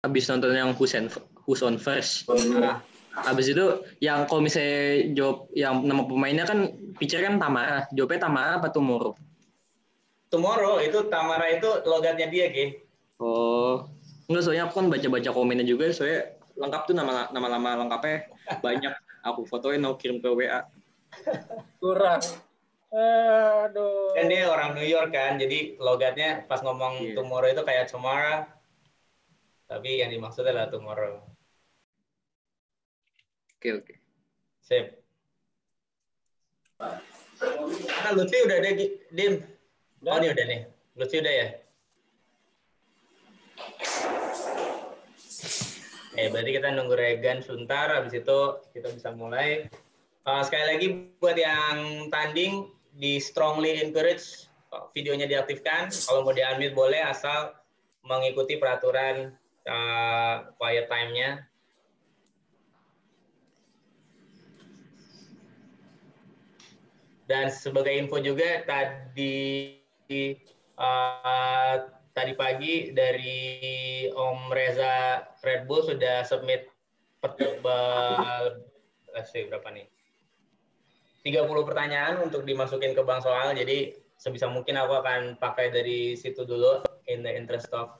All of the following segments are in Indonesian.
habis nonton yang Who's on First. Habis itu yang kalau misalnya jawab yang nama pemainnya kan pitcher kan Tamara. Jawabnya Tamara apa Tomorrow? Tomorrow itu Tamara itu logatnya dia, Ge. Oh, enggak, soalnya aku kan baca-baca komennya juga, soalnya lengkap tuh nama lengkapnya banyak. Aku fotoin, aku kirim ke WA. Kurang. Aduh. Kan dia orang New York kan, jadi logatnya pas ngomong tomorrow itu kayak tomorrow, tapi yang dimaksud adalah tomorrow. Oke. Sip. Nah, Lutfi udah ada, Dim. Oh, ini udah nih. Lutfi udah ya? Berarti kita nunggu Regan sebentar, habis itu kita bisa mulai. Sekali lagi buat yang tanding, di strongly encourage videonya diaktifkan. Kalau mau di-unmute boleh, asal mengikuti peraturan quiet time-nya. Dan sebagai info juga, tadi pagi dari Om Reza Red Bull sudah submit berapa nih? 30 pertanyaan untuk dimasukin ke bank soal. Jadi sebisa mungkin aku akan pakai dari situ dulu in the interest of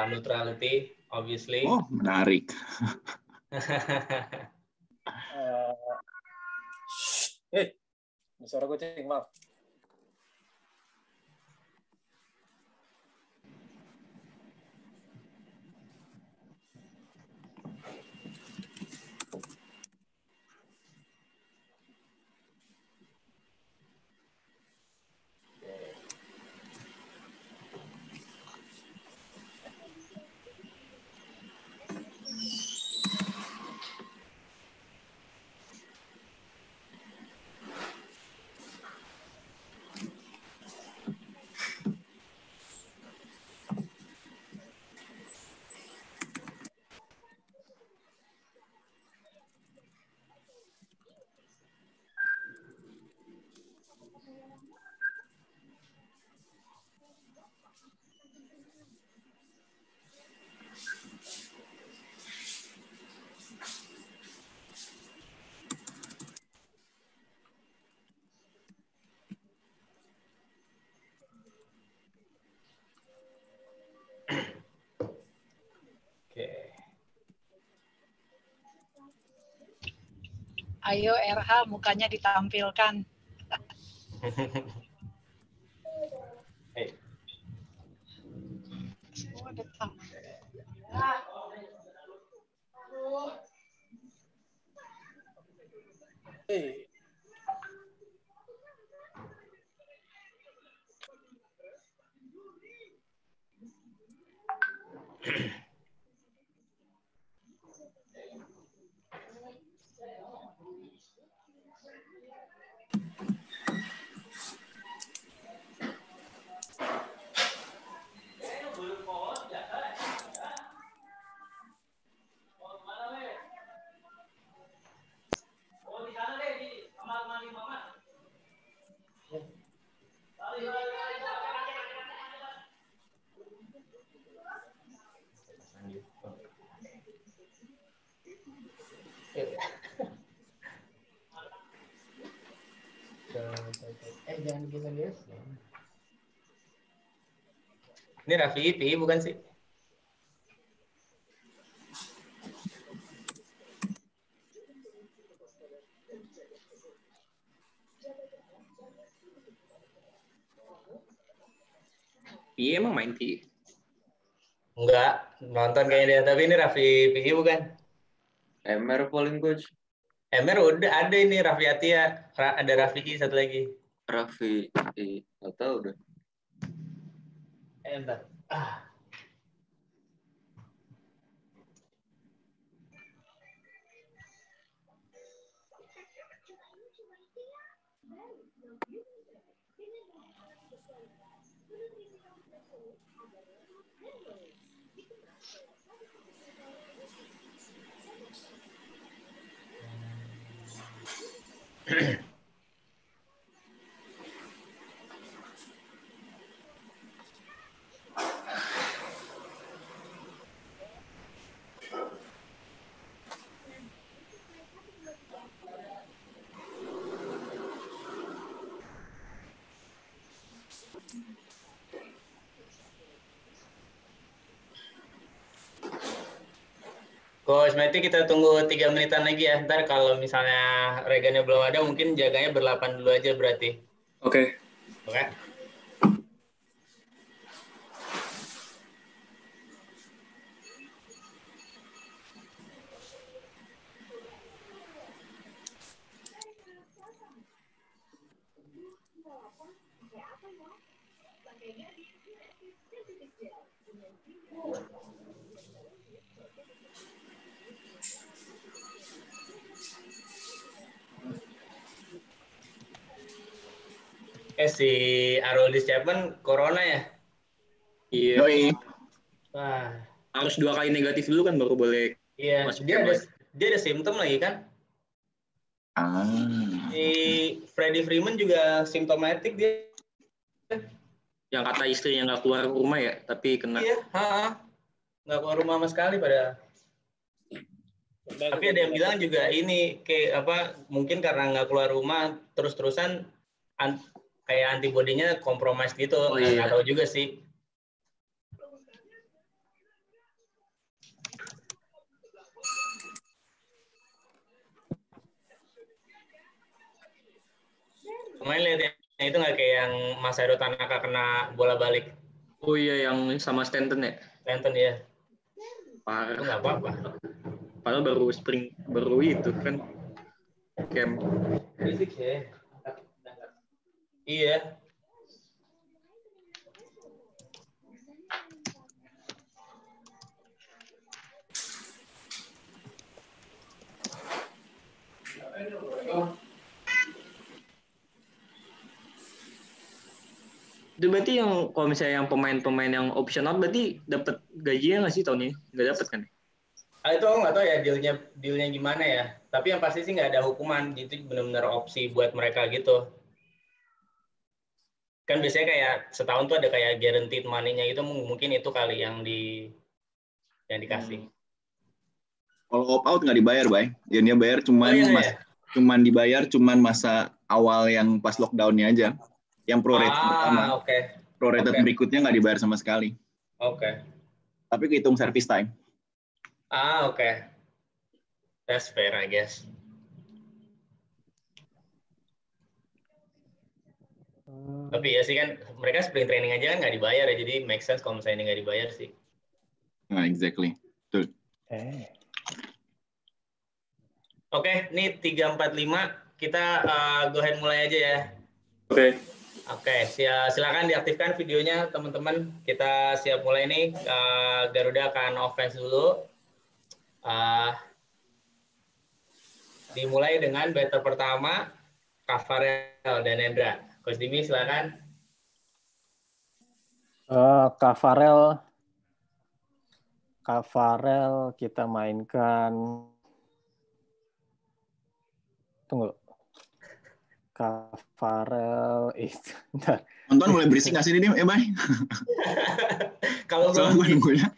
neutrality, obviously. Oh, menarik. Suara kucing, maaf. Ayo RH mukanya ditampilkan. Semua datang. Jangan kita lihat. Ini Raffi, bukan sih? Iya, emang main Pi? Enggak, nonton kayaknya dia. Tapi ini Raffi PI bukan? MR paling coach. MR udah ada ini Raffi Atia. Ada Raffi satu lagi. Raffi atau udah. Entar. Coach, berarti kita tunggu 3 menitan lagi ya. Ntar kalau misalnya Regannya belum ada, mungkin jaganya berlapan dulu aja berarti. Oke. Oke. Si Aroldis Chapman corona ya? Iya. Yoi. Wah, Harus 2 kali negatif dulu kan baru boleh iya. masuk Dia camp ada lagi. dia ada simptom lagi kan? Ah. Si Freddie Freeman juga simptomatik dia. Yang kata istrinya nggak keluar rumah ya, tapi kena. Iya, nggak keluar rumah sama sekali pada. Tapi ada yang bilang juga ini kayak apa? Mungkin karena nggak keluar rumah terus-terusan kayak antibodinya kompromis gitu. Oh, iya. Nggak tahu juga sih. Kemarin lihat yang itu nggak kayak yang Masaru Tanaka kena bola balik. Oh iya, yang sama Stanton ya. Stanton ya. Itu Parah. nggak apa-apa. Padahal baru itu kan camp. Fisik ya. Iya. Itu berarti yang kalau misalnya yang pemain-pemain yang option out berarti dapat gajinya nggak sih tahun ini? Nggak dapat kan? Itu aku nggak tahu ya dealnya gimana ya. Tapi yang pasti sih nggak ada hukuman. Itu benar-benar opsi buat mereka gitu. Kan biasanya kayak setahun tuh ada kayak guaranteed money-nya itu mungkin itu kali yang dikasih. Kalau opt out nggak dibayar, Bay. Dia bayar cuman ya? cuman dibayar cuman masa awal yang pas lockdown-nya aja. Yang prorated pertama. Oke. Prorated berikutnya nggak dibayar sama sekali. Oke. Tapi kehitung service time. Oke. That's fair, I guess. Tapi ya sih kan mereka spring training aja kan nggak dibayar ya, jadi make sense kalau misalnya ini nggak dibayar sih. Nah, exactly. Betul. Oke, ini 345 kita go ahead mulai aja ya. Oke, silakan diaktifkan videonya teman-teman. Kita siap mulai nih. Garuda akan offense dulu. Dimulai dengan batter pertama, Kafarel dan Hendra. Coach Dimi silakan. Kafarel kita mainkan. Tunggu. Kafarel itu. Nonton mulai berisik nggak sih ini, Bay? Kalau belum gue nunggunya.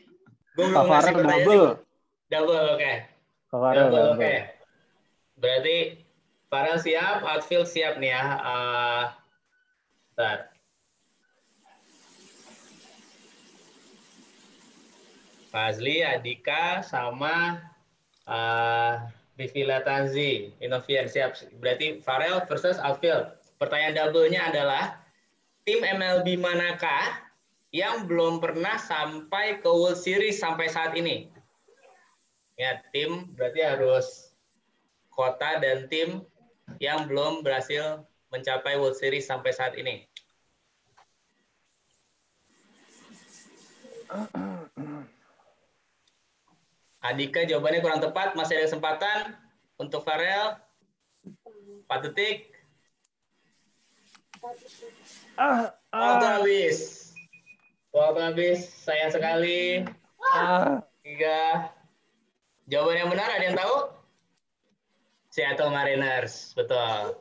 Kafarel double. Oke. Kafarel double. Oke. Berarti Farel siap, outfield siap nih ya. Bentar. Fazli, Adika, sama Vivi Latanzi, Inovian siap. Berarti Farel versus outfield. Pertanyaan double-nya adalah, tim MLB manakah yang belum pernah sampai ke World Series sampai saat ini? Ya, tim berarti harus kota dan tim yang belum berhasil mencapai World Series sampai saat ini. Adika jawabannya kurang tepat, masih ada kesempatan untuk Farel. 4 detik. Waktu habis. Waktu habis, sayang sekali. 3. Jawaban yang benar ada yang tahu? Seattle Mariners, betul.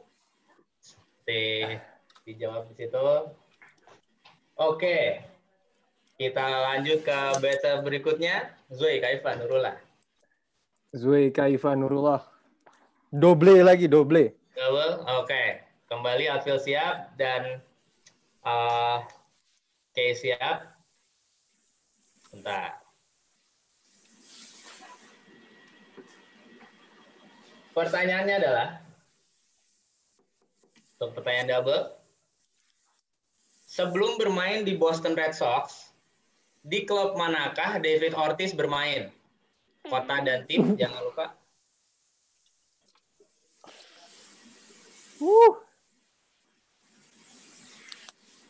Dijawab di situ. Oke. Kita lanjut ke batter berikutnya. Zoe Kaifa Nurullah. Double lagi, double. Oke. Kembali outfield siap dan Kay siap. Bentar. Pertanyaannya adalah, untuk pertanyaan double, sebelum bermain di Boston Red Sox, di klub manakah David Ortiz bermain? Kota dan tim, jangan lupa.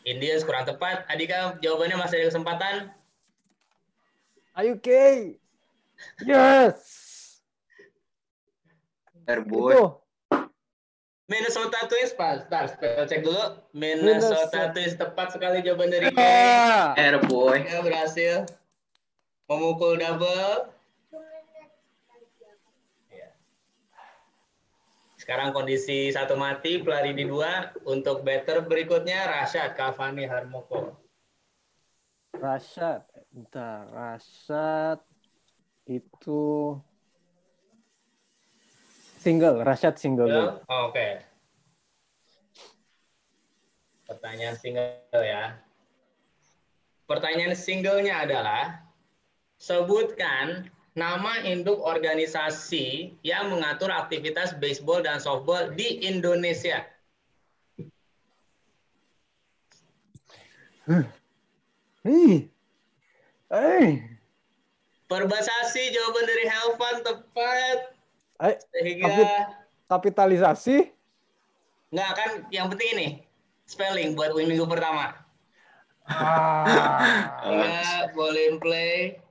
Indians kurang tepat. Adika, jawabannya masih ada kesempatan. Ayo Kay. Yes. Airboy. Itu. Minnesota Twins, Pak. Spell cek dulu. Minnesota Twins, tepat sekali jawaban dari Kay. Ah. Airboy. Ya, berhasil memukul double. Ya. Sekarang kondisi 1 mati, pelari di 2. Untuk batter berikutnya, Rashad Kavani Harmoko. Rashad. Bentar, Rashad itu single, Rashad single dulu. Oke. Pertanyaan single ya. Pertanyaan singlenya adalah, sebutkan nama induk organisasi yang mengatur aktivitas baseball dan softball di Indonesia. Perbasasi, jawaban dari Helvan tepat. Sehingga Kapitalisasi? nggak kan, yang penting ini spelling buat minggu pertama. Sehingga boleh play.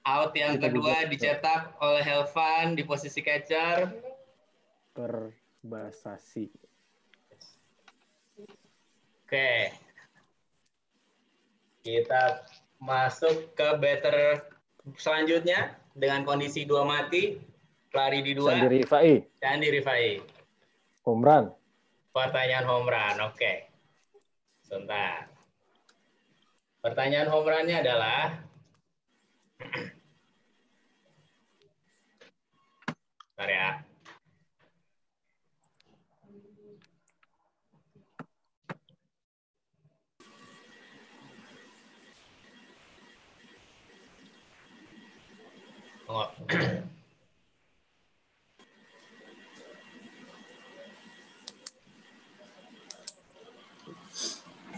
Out yang kedua dicetak oleh Helvan di posisi catcher. Perbasasi. Oke. Kita masuk ke batter selanjutnya dengan kondisi 2 mati, pelari di 2. Sandi Rifai. Home run. Pertanyaan home run. Oke. Sebentar. Pertanyaan home run-nya adalah, bentar ya.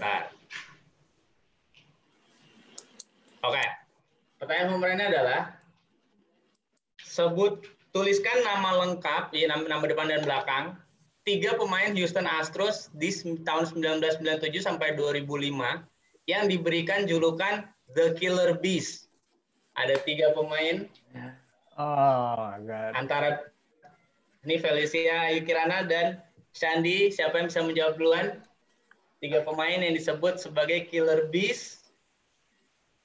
Nah. Oke. Pertanyaan home run-nya adalah, tuliskan nama lengkap, ya, nama depan dan belakang, 3 pemain Houston Astros di tahun 1997 sampai 2005 yang diberikan julukan The Killer Bees. Ada 3 pemain. Antara ini Felicia Yukirana dan Sandi. Siapa yang bisa menjawab duluan? 3 pemain yang disebut sebagai Killer Bees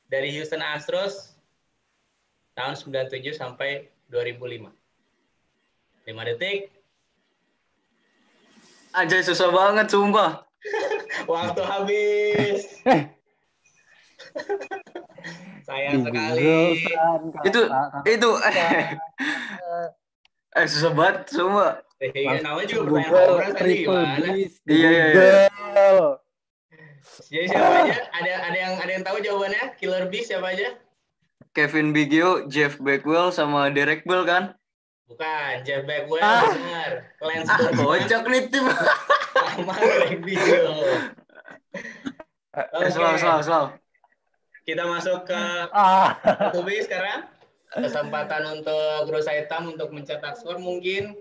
dari Houston Astros tahun 97 sampai 2005. 5 detik. Anjay, susah banget, sumpah. Waktu habis. Sayang sekali. Itu susah banget, sumpah. Namanya juga pertanyaan home run tadi gimana? Iya. Jadi siapa aja? Ada yang tahu jawabannya? Killer Bees siapa aja? Kevin Biggio, Jeff Bagwell, sama Derek Bell kan? Bukan, Jeff Bagwell, benar. Lance Berkman. Kocak nih tim. Sama Greg Biggio. Slow. Kita masuk ke Tubi sekarang. Kesempatan untuk Grosa Hitam untuk mencetak skor mungkin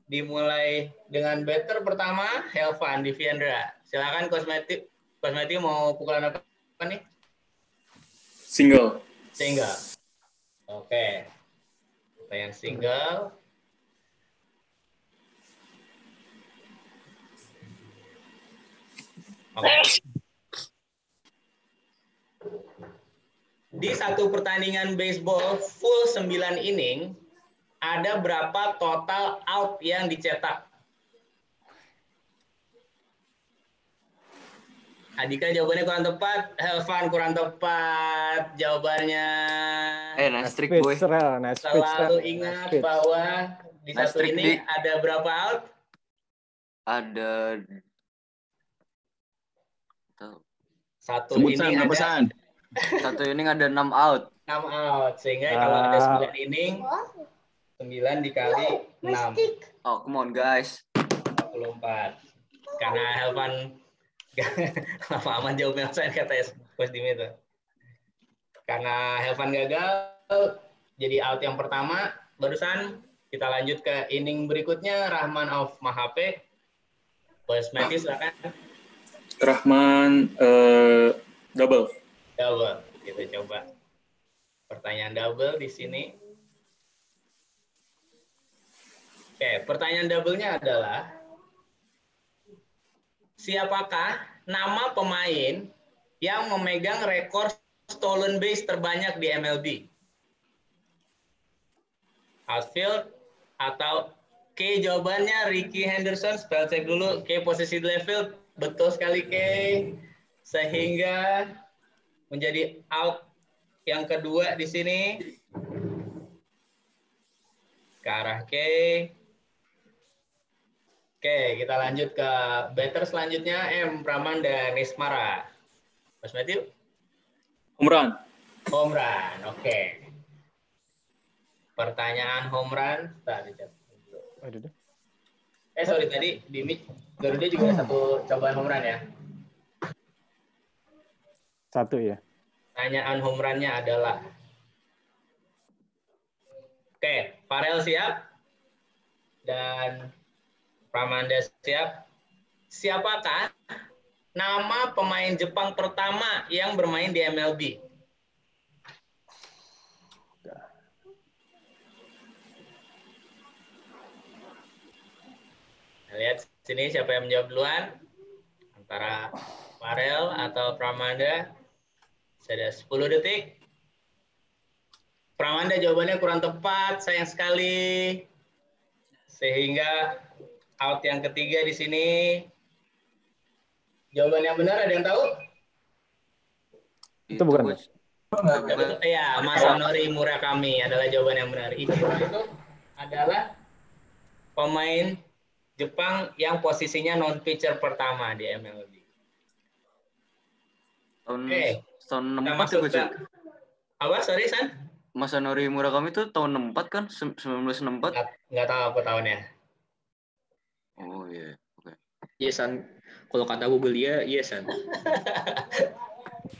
dimulai dengan batter pertama, Helvan Diviendra. Silakan Kosmetik mau pukulan apa nih? Single. Oke. Yang single. Oke. Di satu pertandingan baseball full 9 inning, ada berapa total out yang dicetak? Adika jawabannya kurang tepat, Helvan kurang tepat jawabannya. Nice trick, boy. Selalu ingat bahwa di Nice satu trick, ini Di. ada berapa out? Ada Satu Sebutkan inning berapa ada San? 1 inning ada 6 out. 6 out. Sehingga kalau ada 9 inning, 9 dikali 6. Oh, come on guys. 44. Karena Helvan lama aman jawabnya saya kata Coach Dim itu. Karena Helvan gagal, jadi out yang pertama. Barusan kita lanjut ke inning berikutnya. Rahman of Mahape. Coach Matthew silakan. Rahman double. Double. Kita coba. Pertanyaan double di sini. Oke, pertanyaan double-nya adalah siapakah nama pemain yang memegang rekor stolen base terbanyak di MLB? Outfield atau K jawabannya Ricky Henderson, spell check dulu. K posisi left field, betul sekali K. Sehingga menjadi out yang kedua di sini. Ke arah K. Oke, kita lanjut ke batter selanjutnya M. Praman dan Ismara. Mas Matthew? Home run. Home run, oke. Pertanyaan home run. Sorry tadi di mic Garuda juga ada satu cobaan home run ya? Satu ya. Pertanyaan home run-nya adalah oke, Farel siap dan Pramanda siap. Siapakah nama pemain Jepang pertama yang bermain di MLB? Lihat sini siapa yang menjawab duluan antara Farel atau Pramanda. Sudah 10 detik. Pramanda jawabannya kurang tepat, sayang sekali. Sehingga out yang ketiga di sini. Jawaban yang benar ada yang tahu? Itu bukan. Ya, Masanori Murakami adalah jawaban yang benar. Ichiro itu adalah pemain Jepang yang posisinya non pitcher pertama di MLB. Tahun Kita 64 masuk ya, ke apa? Sorry, San? Masanori Murakami itu tahun 64 kan? 1964? Nggak tahu apa tahunnya. Oh iya, oke. Iya, San. Kalau kata Google dia, iya, San.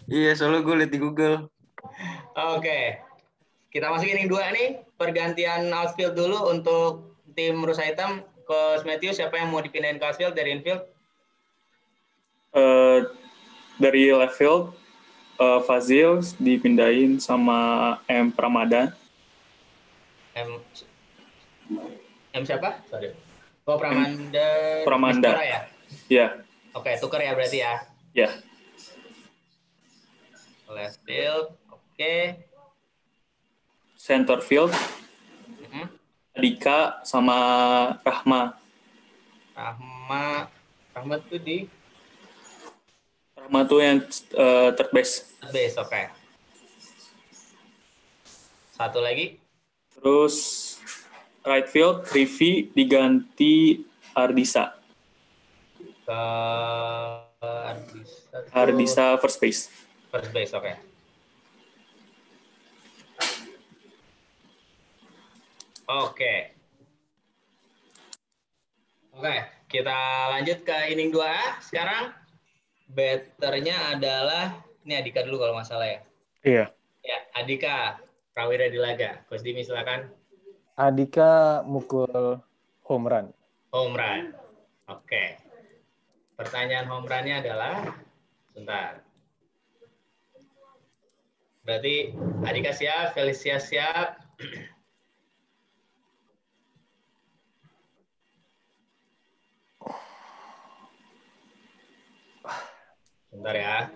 Iya, soalnya gue liat di Google. Oke. Kita masuk inning 2 nih. Pergantian outfield dulu untuk tim Rusa Hitam. Coach Matthew, siapa yang mau dipindahin ke outfield dari infield? Dari left field, Fazil dipindahin sama M. Pramada. M siapa? Sorry. Oh, Pramanda. Pramanda. Ya? Ya. Oke, tuker ya berarti ya. Ya. Left field, oke. Center field, Dika sama Rahma. Rahma tuh di Rahma tuh yang third base. third base, oke. Satu lagi. Terus right field, Rivi diganti Ardisa. Ardisa first base. First base, oke. Oke, kita lanjut ke inning 2 sekarang. Batternya adalah, ini Adika dulu kalau nggak salah ya. Iya. Ya, Adika Prawira Dilaga. Coach Dimi silakan. Adika mukul home run. Home run. Oke. Pertanyaan home run-nya adalah, sebentar. Berarti Adika siap, Felicia siap. Sebentar ya.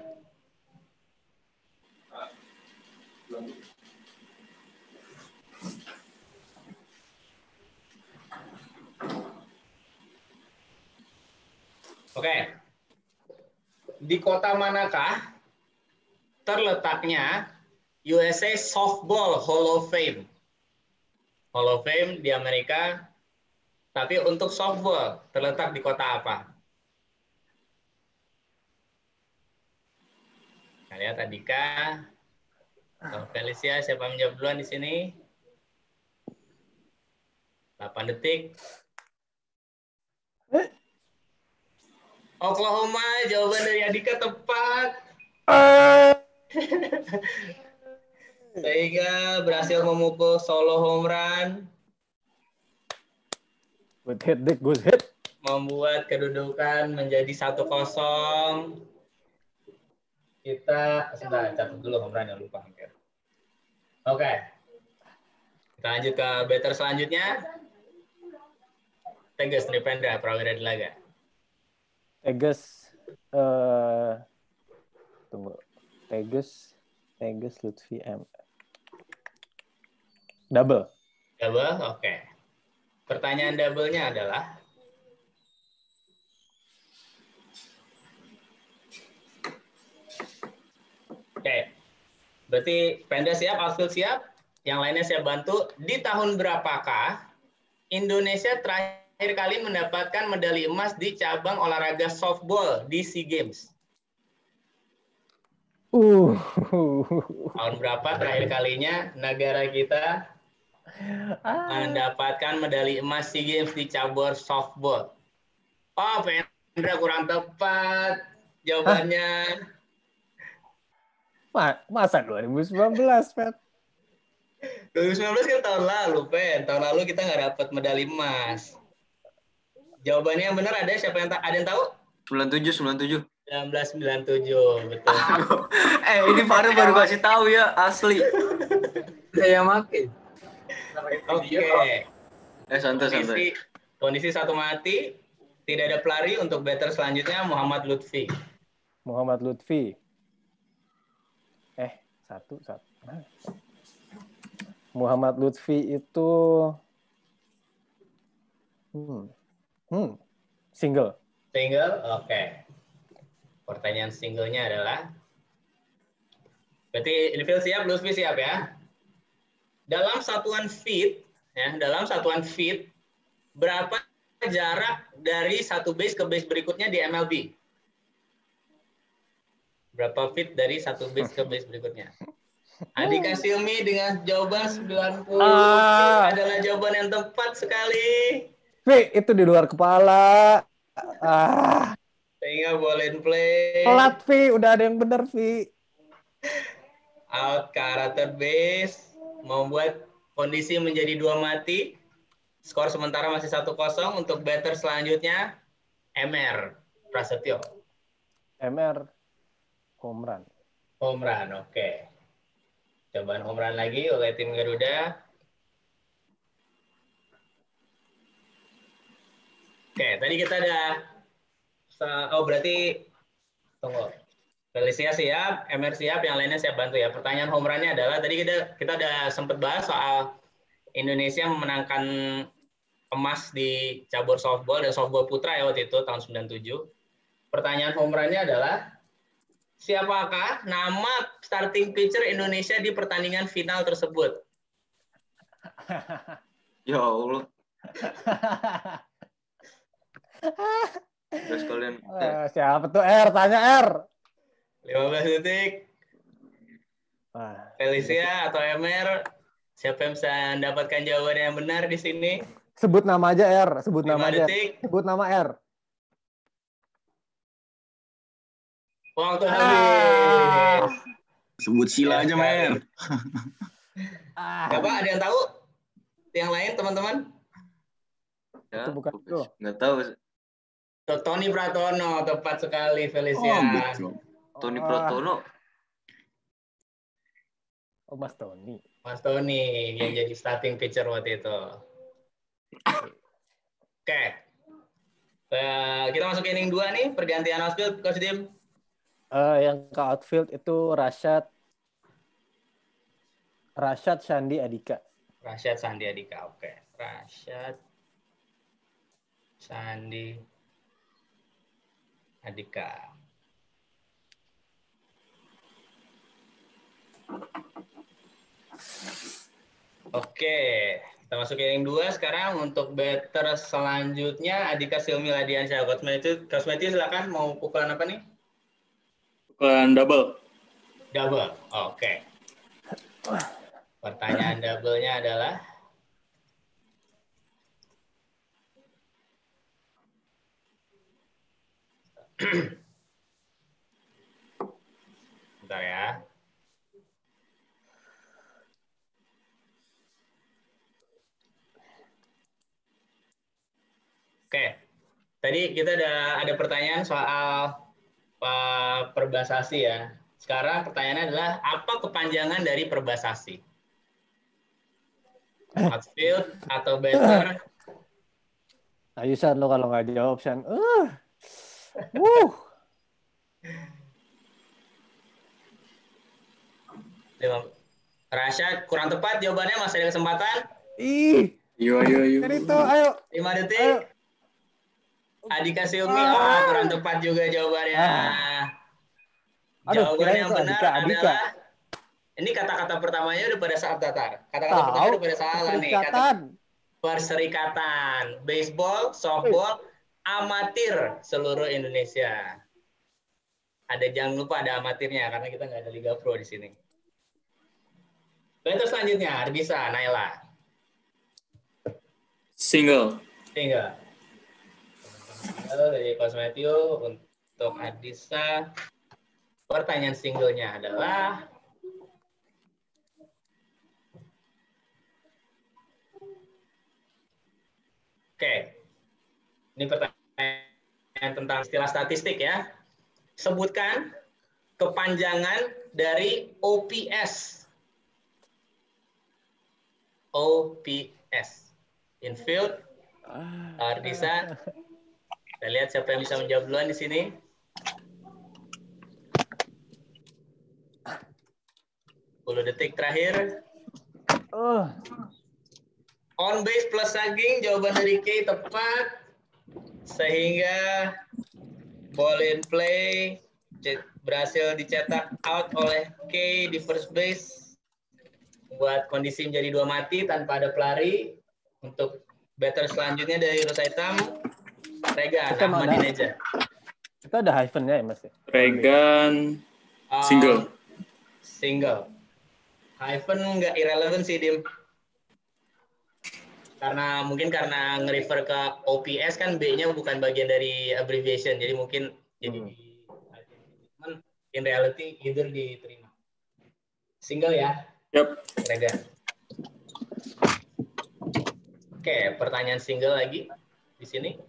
Oke. Di kota manakah terletaknya USA Softball Hall of Fame? Hall of Fame di Amerika, tapi untuk softball terletak di kota apa? Kita lihat Adika atau Felicia, siapa menjawab duluan di sini? 8 detik. Oklahoma, jawaban dari Andika tepat. Sehingga berhasil memukul solo home run. Good hit, Dick. Good hit. Membuat kedudukan menjadi 1-0. Kita sebentar catat dulu home run, lupa hampir. Oke. Kita lanjut ke batter selanjutnya. Tegas Tripendra, Prawira Dilaga. Tegas. Tunggu. Tegas Lutfi M. Double. Double, oke. Pertanyaan double-nya adalah, oke, berarti Pendra siap, outfield siap, yang lainnya saya bantu. Di tahun berapakah Indonesia terakhir kali mendapatkan medali emas di cabang olahraga softball di SEA Games? Tahun berapa terakhir kalinya negara kita mendapatkan medali emas SEA Games di cabur softball? Oh, Pendra kurang tepat jawabannya. Masa 2019, Pet? 2019 kan tahun lalu, Pen. Tahun lalu kita nggak dapat medali emas. Jawabannya yang benar ada siapa yang ada yang tahu? 97. 1997, betul. Ini Farel baru kasih tahu ya, asli. Saya makin. Oke. Santai. Kondisi 1 mati, tidak ada pelari. Untuk batter selanjutnya Muhammad Lutfi. Satu. Muhammad Lutfi itu single. Single, oke. Pertanyaan singlenya adalah, berarti Ilfil siap, Lutfi siap ya. Dalam satuan feet, berapa jarak dari satu base ke base berikutnya di MLB? Berapa feet dari satu base ke base berikutnya? Andika Silmi dengan jawaban 90 adalah jawaban yang tepat sekali. Vi, itu di luar kepala. Sehingga boleh play. Pelat, Vi. Udah ada yang benar, Vi. Out ke arah third base. Membuat kondisi menjadi 2 mati. Skor sementara masih 1-0. Untuk batter selanjutnya, MR Prasetyo. MR home run. Home run, oke. Cobaan home run lagi oleh tim Garuda. Oke, tadi kita ada, berarti tunggu. Felicia siap, MR siap, yang lainnya siap bantu ya. Pertanyaan home run-nya adalah, tadi kita udah sempat bahas soal Indonesia memenangkan emas di cabur softball dan softball putra ya waktu itu tahun 97. Pertanyaan home run-nya adalah, siapakah nama starting pitcher Indonesia di pertandingan final tersebut? Ya Allah. Terus kalian siapa tuh R? Tanya R. 15 detik. Felicia atau MR, siapa yang bisa mendapatkan jawaban yang benar di sini? Sebut nama aja R. Sebut nama aja. Detik. Sebut nama R. Waktu habis. Sebut Sila aja, Mer. Siapa? Ada yang tahu? Yang lain, teman-teman? Ya, Itu bukan itu. Nggak tahu. Tony Pratono, tepat sekali, Felicia. Tony Pratono. Oh, Mas Tony. Mas Tony yang jadi starting pitcher waktu itu. Oke. Kita masuk ke inning 2 nih, pergantian outfield, Coach Dim. Yang ke outfield itu Rashad Sandi Adika. Rashad Sandi Adika, oke. Rashad Sandi Adika. Oke, kita masuk ke inning 2 sekarang. Untuk batter selanjutnya Andika Silmi Ladiansyah. Coach Matthew silakan, mau pukulan apa nih? Pukulan double. Double, oke. Pertanyaan double-nya adalah, Bentar ya. Oke, tadi kita ada pertanyaan soal perbasasi ya. Sekarang pertanyaannya adalah apa kepanjangan dari perbasasi? Outfield atau batter? Ayo San, lo kalau nggak jawab San. Rashad, kurang tepat jawabannya, masih ada kesempatan. Ih, Ayo. Cerito, ayo. 5 detik. Ayo. Adika Silmi, kurang tepat juga jawabannya. Aduh, Jawaban kirain yang itu benar Adika. adalah, ini kata-kata pertamanya udah pada saat datar. Kata-kata pertamanya Tahu, udah pada salah nih. perserikatan. Perserikatan, baseball, softball, amatir seluruh Indonesia. Jangan lupa ada amatirnya karena kita nggak ada Liga Pro di sini. Batter selanjutnya, bisa Naila. Single. Tinggal. Dari Coach Matthew untuk Adisa. Pertanyaan singlenya adalah oke. Ini pertanyaan tentang istilah statistik ya. Sebutkan kepanjangan dari OPS. OPS. Infield. Ardisa. Kita lihat siapa yang bisa menjawab duluan di sini. Detik terakhir. On base plus sagging, jawaban dari K tepat. Sehingga ball in play berhasil dicetak out oleh K di first base. Buat kondisi menjadi 2 mati tanpa ada pelari. Untuk batter selanjutnya dari Rosaitam, Regan Ahmadineja. Itu ada hyphennya ya Mas? Regan single. Single. Hyphen nggak irrelevant sih, Dim. Mungkin karena nge-refer ke OPS kan B-nya bukan bagian dari abbreviation, jadi mungkin jadi in reality either diterima. Single ya? Yep. Regan. Oke, pertanyaan single lagi di sini.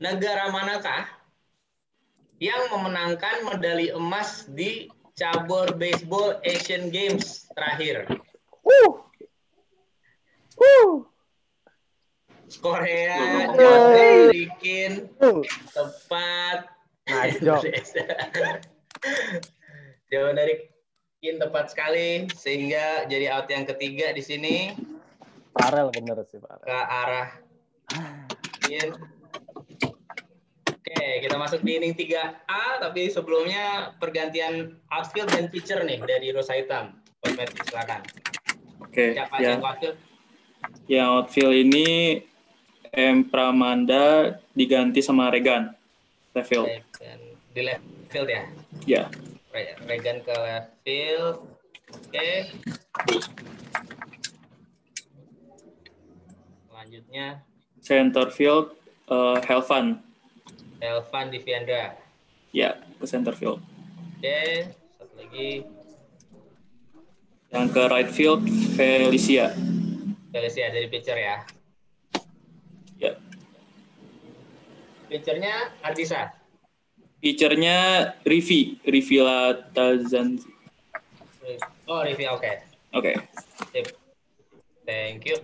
Negara manakah yang memenangkan medali emas di cabur baseball Asian Games terakhir? Korea, bikin tepat. Nice job. Jawaban dari Kin tepat sekali, sehingga jadi out yang ketiga di sini. Farel bener sih Farel. Ke arah Kin. Oke, kita masuk di inning 3A, tapi sebelumnya pergantian outfield dan pitcher nih dari Rosaitam. Silakan. Oke, Siapa ya. yang outfield? Yang outfield ini M. Pramanda diganti sama Regan. Left field. Di left field ya? Ya. Regan ke left field. Oke. Selanjutnya. Center field Helvan. Elvan Diviandra. Ya, ke center field. Oke, satu lagi. Yang ke right field Felicia. Felicia dari pitcher ya. Ya. Pitchernya Ardisa. Pitchernya Rivi Latazanzi. Oh, Rivi, oke. Oke. Sip. Thank you.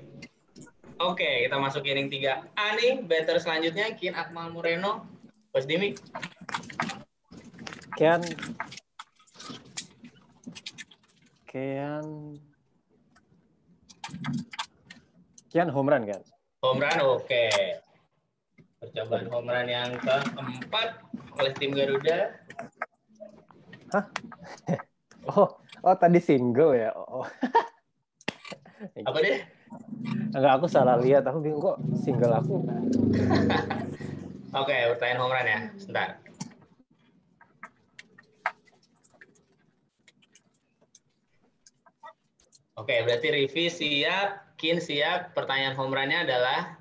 Oke, kita masuk inning 3A nih. Batter selanjutnya Kin Akmal Moreno. Coach Dimi. Kian home run kan? Home run, oke. Percobaan home run yang keempat oleh tim Garuda. Hah? Oh tadi single ya? Oh. Apa deh? Enggak, aku salah lihat. Aku bingung kok single aku. Oke, pertanyaan home run ya. Sebentar. Oke, berarti Rivi siap, Kin siap. Pertanyaan home run-nya adalah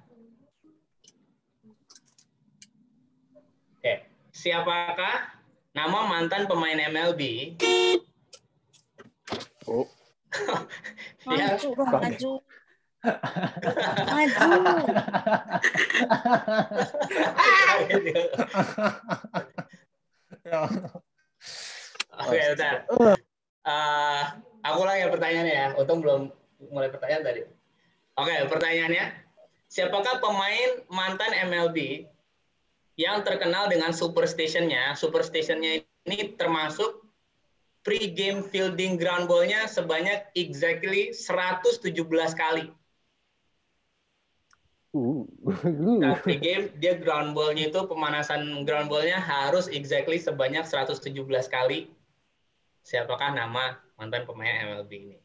siapakah nama mantan pemain MLB Oh, yang Maju. Maju. Oke, bentar. Aku ulang ya pertanyaannya ya. Untung belum mulai pertanyaan tadi. Oke, pertanyaannya. Siapakah pemain mantan MLB yang terkenal dengan superstition-nya? Superstition-nya ini termasuk pre-game fielding ground ball-nya sebanyak exactly 117 kali. Saat pre-game, dia ground ball-nya itu pemanasan ground ball-nya harus exactly sebanyak 117 kali. Siapakah nama mantan pemain MLB ini?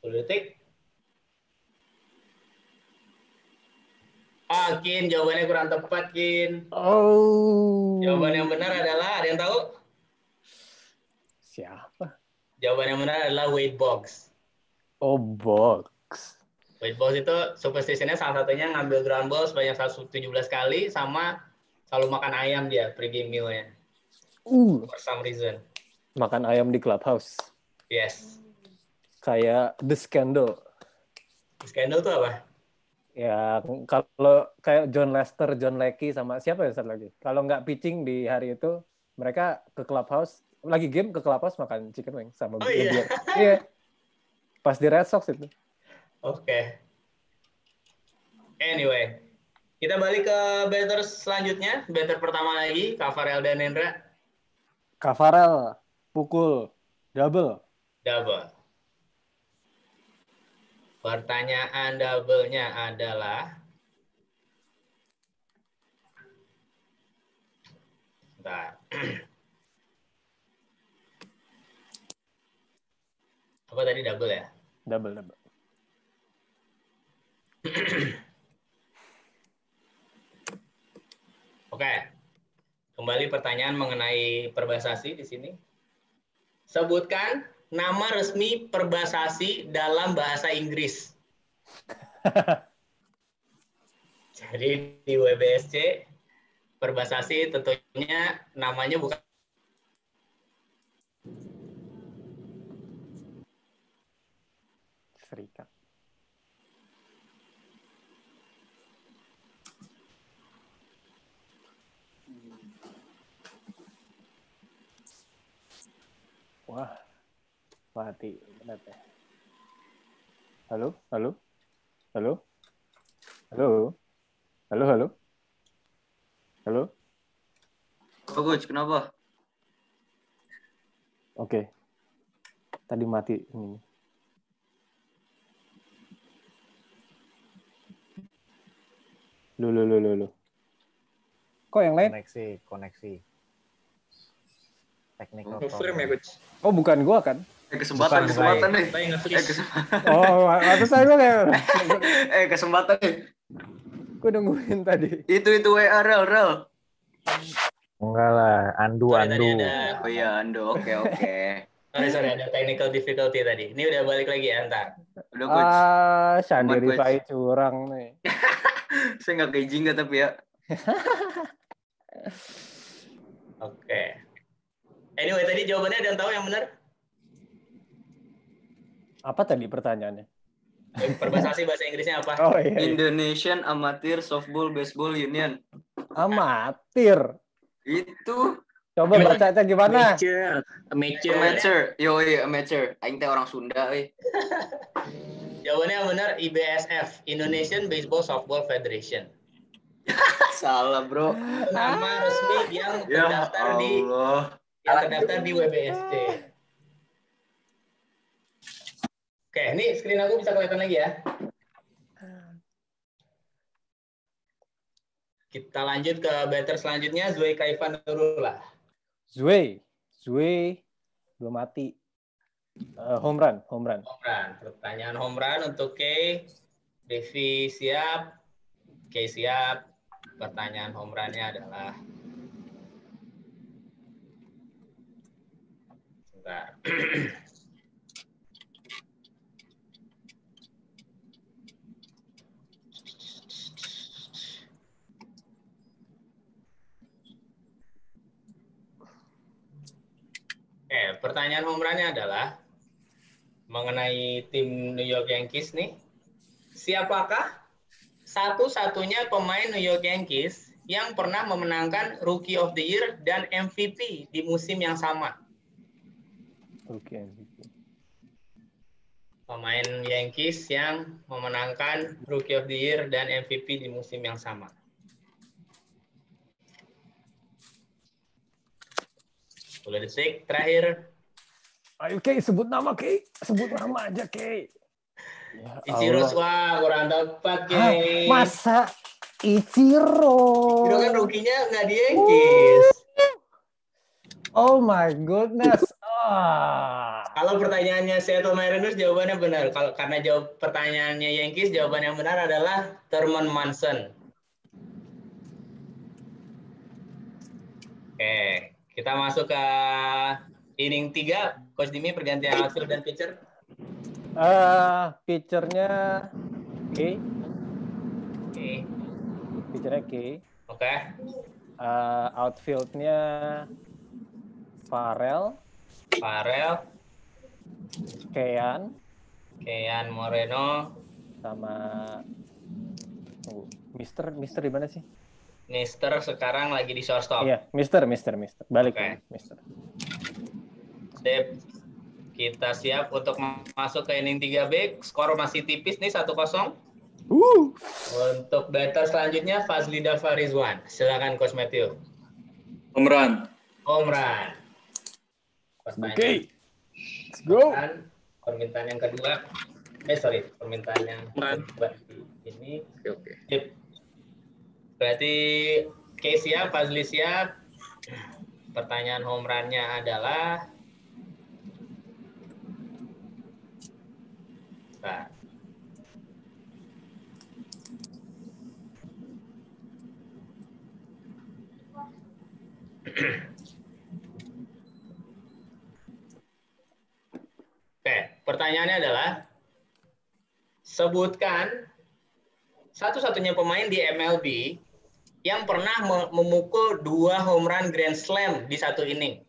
10 detik. Kin, jawabannya kurang tepat, Kin. Oh. Jawaban yang benar adalah, ada yang tahu? Siapa? Jawaban yang benar adalah Wade Boggs. Oh, Box. Wade Boggs itu superstition-nya salah satunya ngambil ground ball sebanyak 117 kali sama selalu makan ayam dia pre-game meal-nya. For some reason. Makan ayam di clubhouse. Yes. Kayak The Scandal. Skandal itu apa? Ya, kalau kayak John Lester, John Leckie, sama siapa ya satu lagi? Kalau nggak pitching di hari itu, mereka ke clubhouse, lagi game ke clubhouse makan chicken wing sama iya? beer. Iya. Pas di Red Sox itu. Oke. Anyway, kita balik ke batter selanjutnya. Batter pertama lagi, Kavarel dan Hendra. Kavarel, pukul, double. Double. Pertanyaan double-nya adalah, bentar. Apa tadi double ya? Double. Oke. Kembali pertanyaan mengenai perbasasi di sini. Sebutkan nama resmi perbasasi dalam bahasa Inggris. Jadi di WBSC perbasasi tentunya namanya bukan Serikat. Wah, mati. Halo? Bagus, kenapa? Oke. Tadi mati. Lu. Kok yang lain? Koneksi. Technical Confirm ya, problem. Coach. Oh, bukan gua kan? Kesempatan nih. Saya nge-freeze. Oh, atau saya lu kayak Kesempatan nih. gue nungguin tadi. Itu WA Rel. Enggak lah, Andu. Tadi ada, Oh iya, Ando. Oke. sorry, ada technical difficulty tadi. Ini udah balik lagi ya, ntar. Udah, Coach. Sandi Aman, Coach. Rifai curang nih. Saya nggak kayak Jingga tapi ya. Oke. Anyway, tadi jawabannya ada yang tahu yang benar? Apa tadi pertanyaannya? Perbasasi bahasa Inggrisnya apa? Oh iya. Indonesian Amateur Softball Baseball Union. Amatir. Itu Coba bacanya gimana? Amateur. amateur. Aing teh orang Sunda, Jawabannya yang benar IBSF, Indonesian Baseball Softball Federation. Salah, Bro. Nama resmi yang Ya terdaftar di WBSC. Oke, ini screen aku bisa kelihatan lagi ya. Kita lanjut ke batter selanjutnya, Zoe Kaifan Nurullah. Zwe belum mati. Home run. Pertanyaan home run untuk Kay. Devi siap. Kay siap. Pertanyaan home run-nya adalah sebentar. pertanyaan home run-nya adalah mengenai tim New York Yankees nih. Siapakah satu-satunya pemain New York Yankees yang pernah memenangkan Rookie of the Year dan MVP di musim yang sama? Oke, MVP. Pemain Yankees yang memenangkan Rookie of the Year dan MVP di musim yang sama. Boleh detik terakhir. Ayo Kei, sebut nama Kei. Sebut nama aja Kei. Ya Ichiro, Allah. wah kurang tepat, Hah, Kei. masa Ichiro? Itu kan rookie-nya nggak di Yankees. Oh my goodness. Ah. Kalau pertanyaannya Seattle Mariners, jawabannya benar. Kalau karena jawab pertanyaannya Yankees, jawaban yang benar adalah Thurman Munson. Oke, kita masuk ke inning 3. Coach Dimi, pergantian outfield dan pitcher. Pitchernya Kei. Oke. Pitchernya Kei. Oke. Outfieldnya Farrell. Kean Moreno, sama Mister di mana sih? Mister sekarang lagi di shortstop. Iya, Mister. Balik Oke. lagi, Mister. Sip. Kita siap untuk masuk ke inning 3B. Skor masih tipis nih 1-0. Untuk batter selanjutnya Fazlida Farizwan. Silakan Coach Matthew. Home run. Oke. Let's go. Permintaan yang kedua. Permintaan yang kedua ini. Oke. Sip. Berarti Kei siap, Fazli siap. Pertanyaan home run-nya adalah Oke, pertanyaannya adalah sebutkan satu-satunya pemain di MLB yang pernah memukul 2 home run grand slam di satu inning.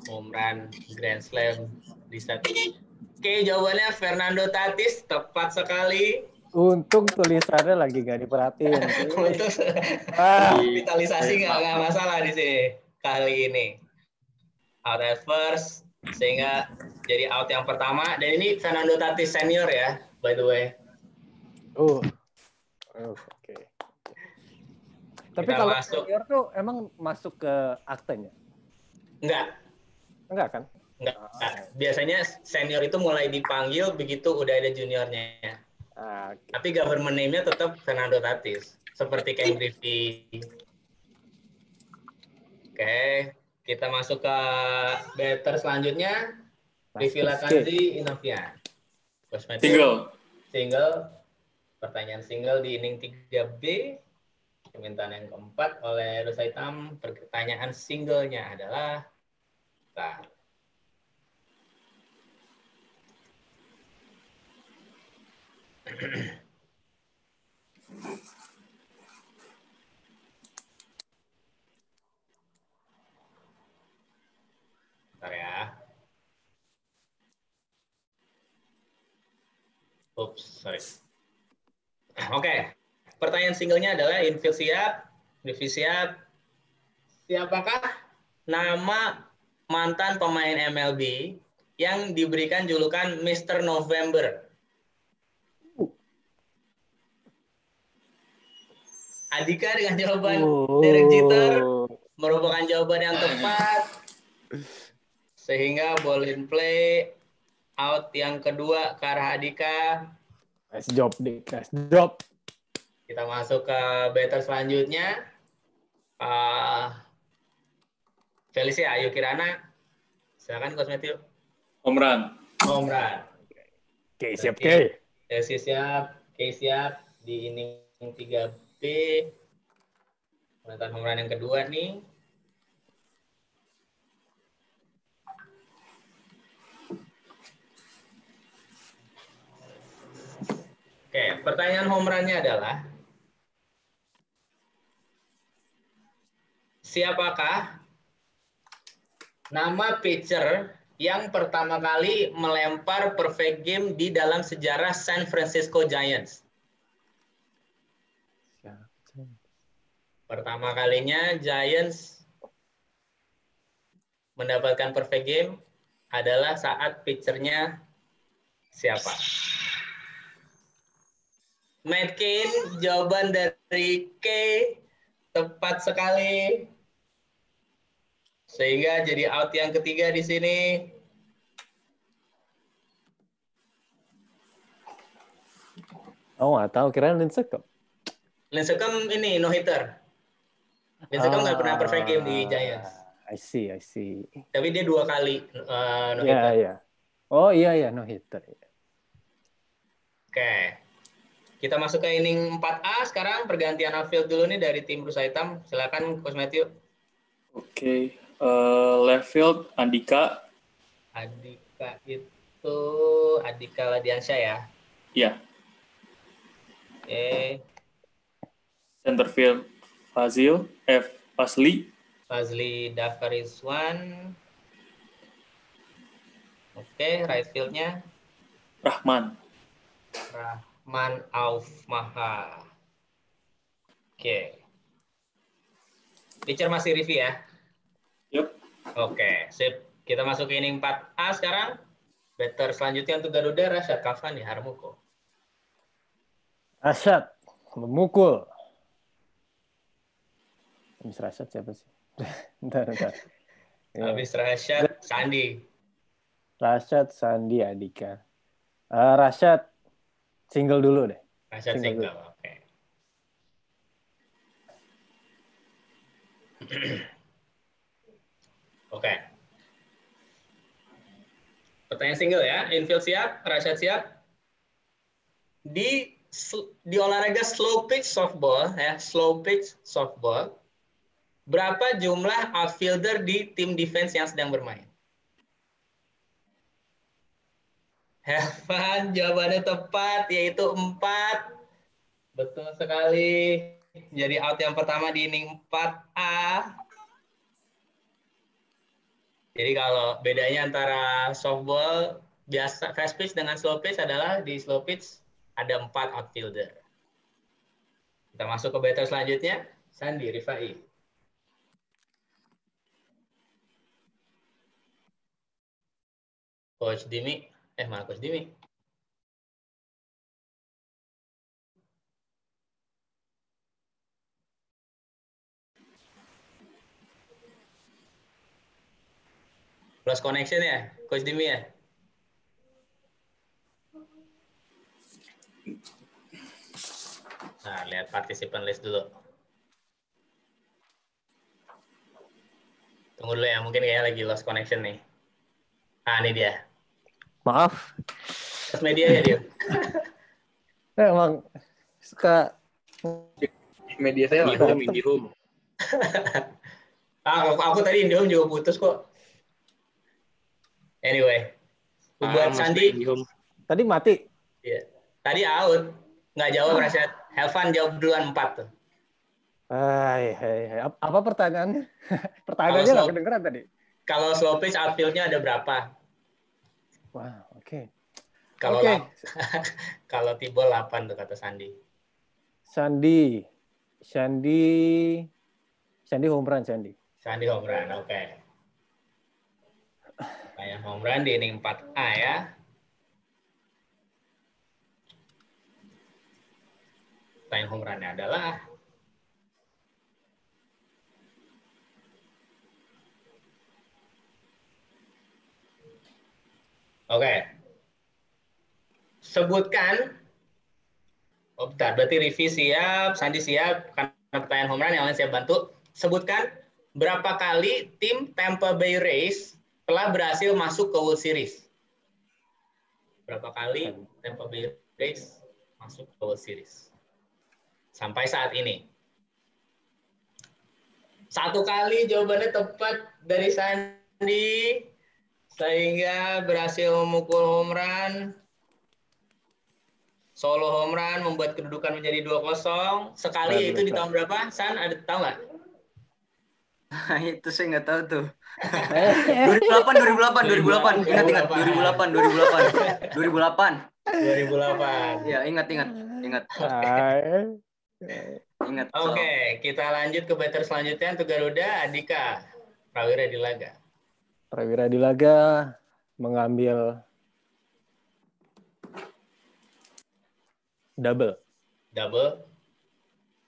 Home run grand slam di satu. Oke, jawabannya Fernando Tatis, tepat sekali. Untung tulisannya lagi gak diperhatiin. Untuk kapitalisasi nggak masalah di sini kali ini. Out at first, sehingga jadi out yang pertama. Dan ini Fernando Tatis senior ya, by the way. Oke. Tapi Kita kalau masuk. senior tuh emang masuk ke aktenya? Enggak kan? Enggak. Biasanya senior itu mulai dipanggil begitu udah ada juniornya. Okay. Tapi government name-nya tetap Fernando Tatis. Seperti Ken Griffey. Oke. Kita masuk ke batter selanjutnya. Griffey Latanzi Inavian. Single. Pertanyaan single di inning 3B. Permintaan yang keempat oleh Rusa Hitam. Pertanyaan singlenya adalah Bentar ya. Sorry. Oke. Pertanyaan singlenya adalah infield siap, outfield siap. Siapakah nama mantan pemain MLB yang diberikan julukan Mr. November? Andika dengan jawaban Derek Jeter merupakan jawaban yang tepat. Sehingga ball in play out yang kedua ke arah Andika. Nice job, Dik. Nice job. Kita masuk ke batter selanjutnya. Felicia Ayu Kirana. Silakan Coach Matthew. Home run. Oke, siap Kei. Felicia siap di inning 3B. Penonton home run yang kedua nih. Oke, pertanyaan home run-nya adalah siapakah nama pitcher yang pertama kali melempar perfect game di dalam sejarah San Francisco Giants? Pertama kalinya Giants mendapatkan perfect game adalah saat pitchernya siapa? Matt Cain, jawaban dari K tepat sekali. Sehingga jadi out yang ketiga di sini. Oh, nggak tahu. Kirain Lincecum. Lincecum ini no hitter. Lincecum nggak pernah perfect game di Giants. I see. Tapi dia 2 kali no Iya, hitter. iya. Oh iya, no hitter. Oke. Kita masuk ke inning 4A sekarang. Pergantian outfield dulu nih dari tim Rusa Hitam. Silakan Coach Matthew. Oke. Left field Andika. Andika itu Andika Ladiansyah ya. Ya. Oke. Center field Fazli. Fazli Dafarizwan. Oke, right fieldnya Rahman. Rahman Aufmaha. Oke. Pitcher masih Rivi ya? Yup. Oke, sip. Kita masuk ke inning 4A sekarang. Batter selanjutnya untuk Garuda, Rashad Kafani Harmuko. Rashad memukul. Habis Rashad siapa sih? Bentar. Ya. Habis Rashad, Sandi. Rashad, Sandi, Andika. Rashad single dulu deh. Rashad single, oke. Oke. Pertanyaan single ya. Infield siap, Rashad siap. Di olahraga slow pitch softball ya, berapa jumlah outfielder di tim defense yang sedang bermain? Heaven, jawabannya tepat, yaitu 4. Betul sekali. Jadi out yang pertama di inning 4A. Jadi kalau bedanya antara softball biasa fast pitch dengan slow pitch adalah di slow pitch ada 4 outfielder. Kita masuk ke batter selanjutnya, Sandi Rifai. Coach Dimi, mana Coach Dimi? Lost connection ya, Coach Dimi ya? Nah, lihat participant list dulu. Tunggu dulu ya, mungkin kayaknya lagi lost connection nih. Ah, ini dia. Maaf. Terus media ya dia. Emang suka Media saya Indihome. Aku tadi Indihome juga putus kok. Anyway, buat Sandi. Tadi mati. Iya. Tadi out. Nggak jawab Rashad. Helvan jawab duluan 4 tuh. Hai. Apa pertanyaannya? Pertanyaannya nggak kedengeran tadi. Kalau slow pitch outfield-nya ada berapa? Wah, oke. Kalau tibol 8 tuh kata Sandi. Sandi home run, Sandi. Sandi home run, oke. Kayak home run di inning 4A ya. Pertanyaan home run-nya adalah oke. Sebutkan. Oh, bentar. Berarti Rivi siap, Sandi siap. Karena pertanyaan home run yang lain siap bantu. Sebutkan berapa kali tim Tampa Bay Rays telah berhasil masuk ke World Series. Berapa kali Tampa Bay Rays masuk ke World Series? Sampai saat ini. 1 kali jawabannya tepat dari Sandi. Sehingga berhasil memukul home run. Solo home run membuat kedudukan menjadi 2-0. Sekali itu di tahun berapa? San, ada tahu nggak? Nah, itu saya nggak tahu tuh. 2008. Ingat. 2008. 2008. Ya, ingat. Ingat. Oke, kita lanjut ke batter selanjutnya untuk Garuda, Andika Prawira Dilaga. Prawira Dilaga mengambil double.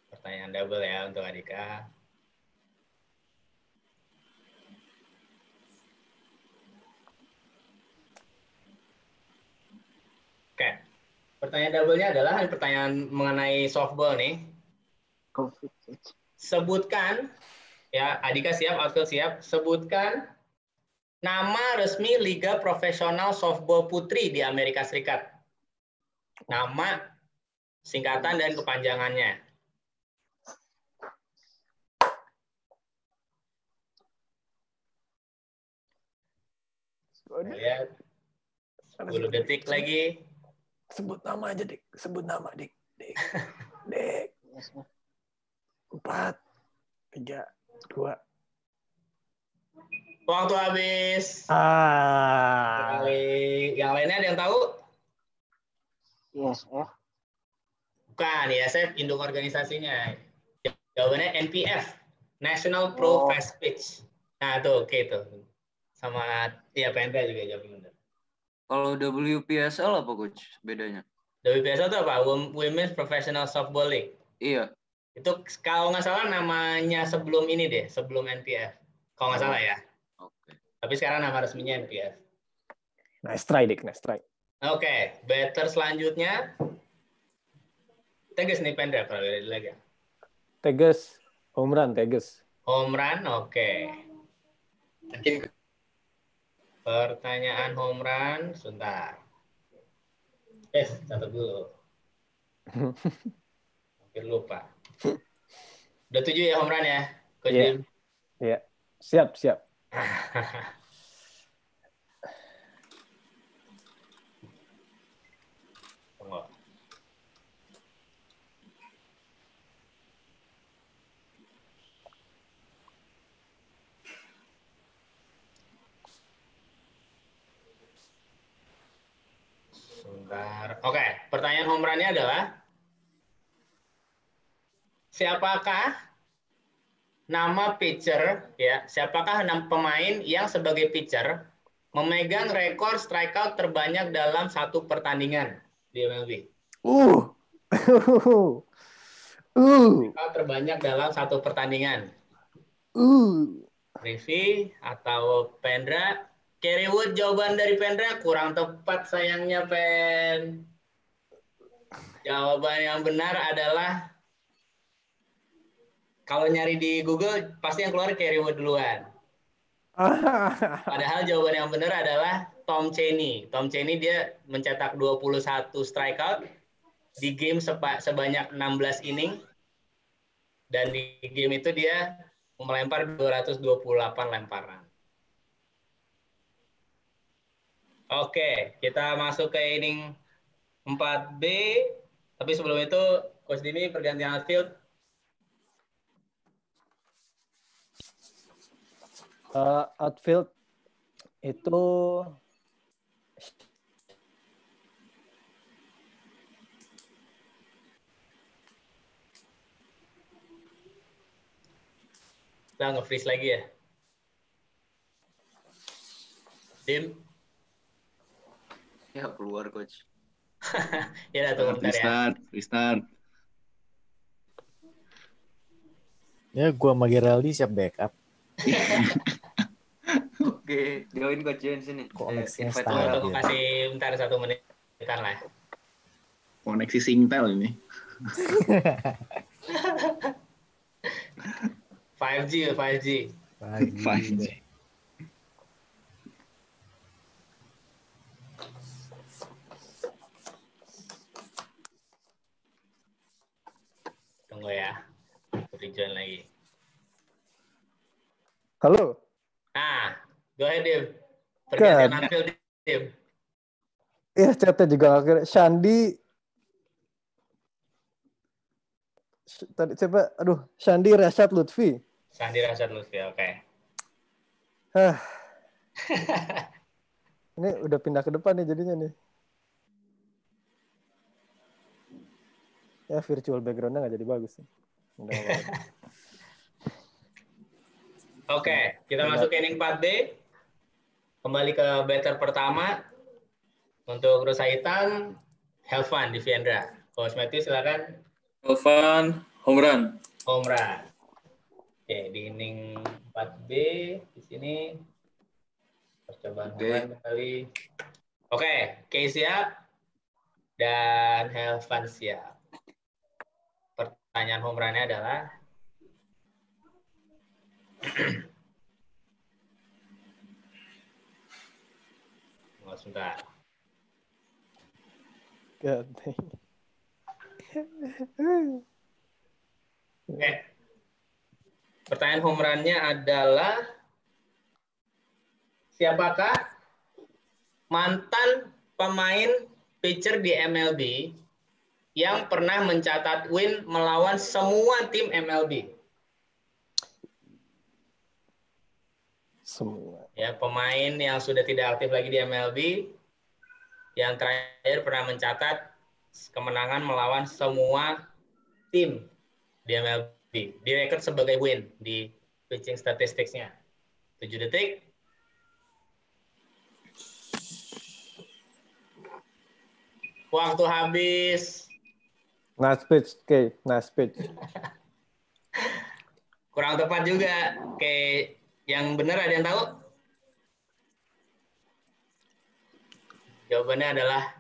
Pertanyaan double ya untuk Andika. Oke, pertanyaan double-nya adalah pertanyaan mengenai softball nih. Sebutkan, ya Andika siap, Outfield siap. Sebutkan nama resmi Liga Profesional Softball Putri di Amerika Serikat. Nama, singkatan, dan kepanjangannya. Lihat. 10 detik lagi. Sebut nama aja, Dik. Sebut nama, Dik. Dik. 4, 3, 2. Waktu habis. Yang lainnya ada yang tahu? ISF. Bukan, ISF induk organisasinya. Jawabannya NPF, National Pro Fast Pitch. Nah, tuh, oke tuh. Sama ya PNP juga jawab benar. Kalau WPSL apa coach bedanya? WPSL itu apa? Women's Professional Softball League. Iya. Itu kalau nggak salah namanya sebelum ini deh, sebelum NPF. Kalau nggak salah ya. Oke. Tapi sekarang nama resminya NPF. Nice try, Dik. Nice try. Oke, batter selanjutnya. Tegas nih Pendra, Prawira Dilaga. Tegas. Home run, Tegas. Home run, oke. Pertanyaan home run, sebentar. Catat dulu. Hampir lupa. Udah 7 ya home run ya, Coach Dim? Iya. Siap. Tunggu. Sebentar. Oke, pertanyaan home run-nya adalah siapakah nama pitcher ya? Siapakah pemain yang sebagai pitcher memegang rekor strikeout terbanyak dalam satu pertandingan di MLB? Strikeout terbanyak dalam satu pertandingan. Rivi atau Pendra? Kerry Wood, jawaban dari Pendra kurang tepat sayangnya, Pen. Jawaban yang benar adalah kalau nyari di Google pasti yang keluar Kerry Wood duluan. Padahal jawaban yang benar adalah Tom Cheney. Tom Cheney dia mencetak 21 strikeout di game sebanyak 16 inning. Dan di game itu dia melempar 228 lemparan. Oke, kita masuk ke inning 4B. Tapi sebelum itu, Coach Dini pergantian outfield. Outfield itu Kita nge-freeze lagi ya. Dim. Ya, keluar coach. Ya, tunggu bentar ya. Restart. Ya, gua sama Geraldi siap backup. Oke, join coach join sini. Koneksinya Tunggu kasih bentar 1 menitan lah. Koneksi Singtel ini. 5G. 5G. Tunggu ya. Rejoin lagi. Halo. Nah, go ahead, Dim. Pergantian outfield, Dim. Iya, chatnya juga akhirnya. Shandi. Tadi coba, Shandi Rashad Lutfi. Sandy Rashad Lutfi, oke. Hah. Ini udah pindah ke depan nih jadinya nih. Ya virtual background-nya nggak jadi bagus. Udah apa-apa. Oke, kita masuk ke inning 4B. Kembali ke batter pertama. Untuk rusa hitam, Helvan di Viendra. Coach Matthew silakan. Helvan, home run. Home run. Oke, di inning 4B di sini percobaan home run kembali. Oke, Kay siap dan Helvan siap. Pertanyaan home run-nya adalah sebentar. Oke. Pertanyaan home run-nya adalah siapakah mantan pemain pitcher di MLB yang pernah mencatat win melawan semua tim MLB? Semua. Ya, pemain yang sudah tidak aktif lagi di MLB yang terakhir pernah mencatat kemenangan melawan semua tim di MLB. Direkod sebagai win di pitching statistics-nya. 7 detik. Waktu habis. Nice pitch, Kay. Nice pitch. Kurang tepat juga. Kayak yang benar ada yang tahu? Jawabannya adalah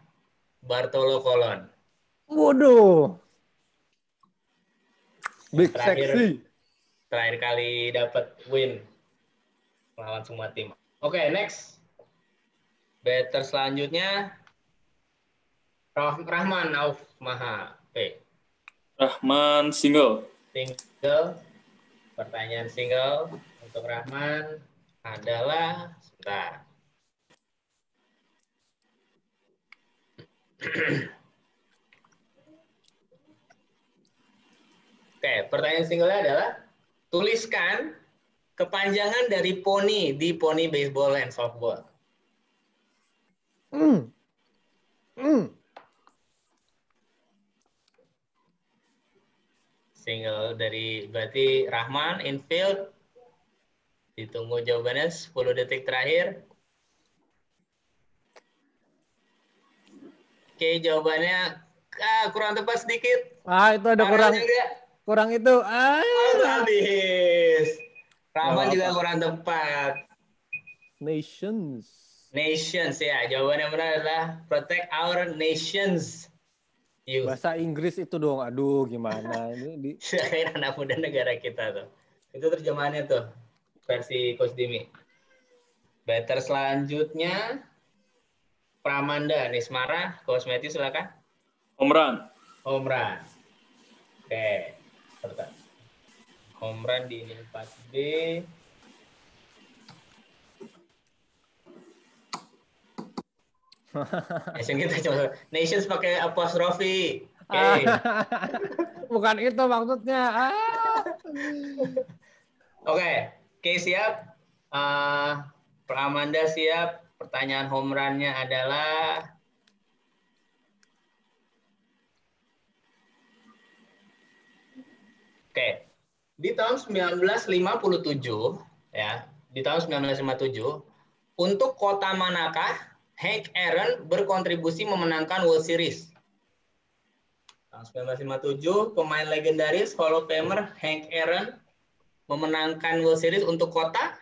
Bartolo Colon. Waduh. Big sexy. Terakhir kali dapat win melawan semua tim. Oke, next. Batter selanjutnya Rahman Auf Maha. Oke. Rahman single. Single. Pertanyaan single untuk Rahman adalah sebentar. Oke, pertanyaan singlenya adalah tuliskan kepanjangan dari poni di poni baseball and softball. Single dari berarti Rahman infield. Ditunggu jawabannya 10 detik terakhir. Oke, jawabannya kurang tepat sedikit. Itu ada kurang itu. Habis. Rahman juga kurang tepat. Nations ya. Jawabannya benar adalah protect our nations. Bahasa Inggris itu dong. Aduh, gimana ini? Kayaknya anak muda negara kita tuh. Itu terjemahannya tuh. Versi Coach Dimi. Batter selanjutnya Pramanda Nismara. Coach Matthew silakan. Home run. Home run. Oke. Home run di inning 4B. Nation kita coba. Nations pakai apostrofi. Oke. Bukan itu maksudnya. Oke. Oke, siap. Pramanda siap. Pertanyaan home run-nya adalah oke. Di tahun 1957 ya, di tahun 1957 untuk kota manakah Hank Aaron berkontribusi memenangkan World Series? Tahun 1957 pemain legendaris Hall of Famer Hank Aaron memenangkan World Series untuk kota?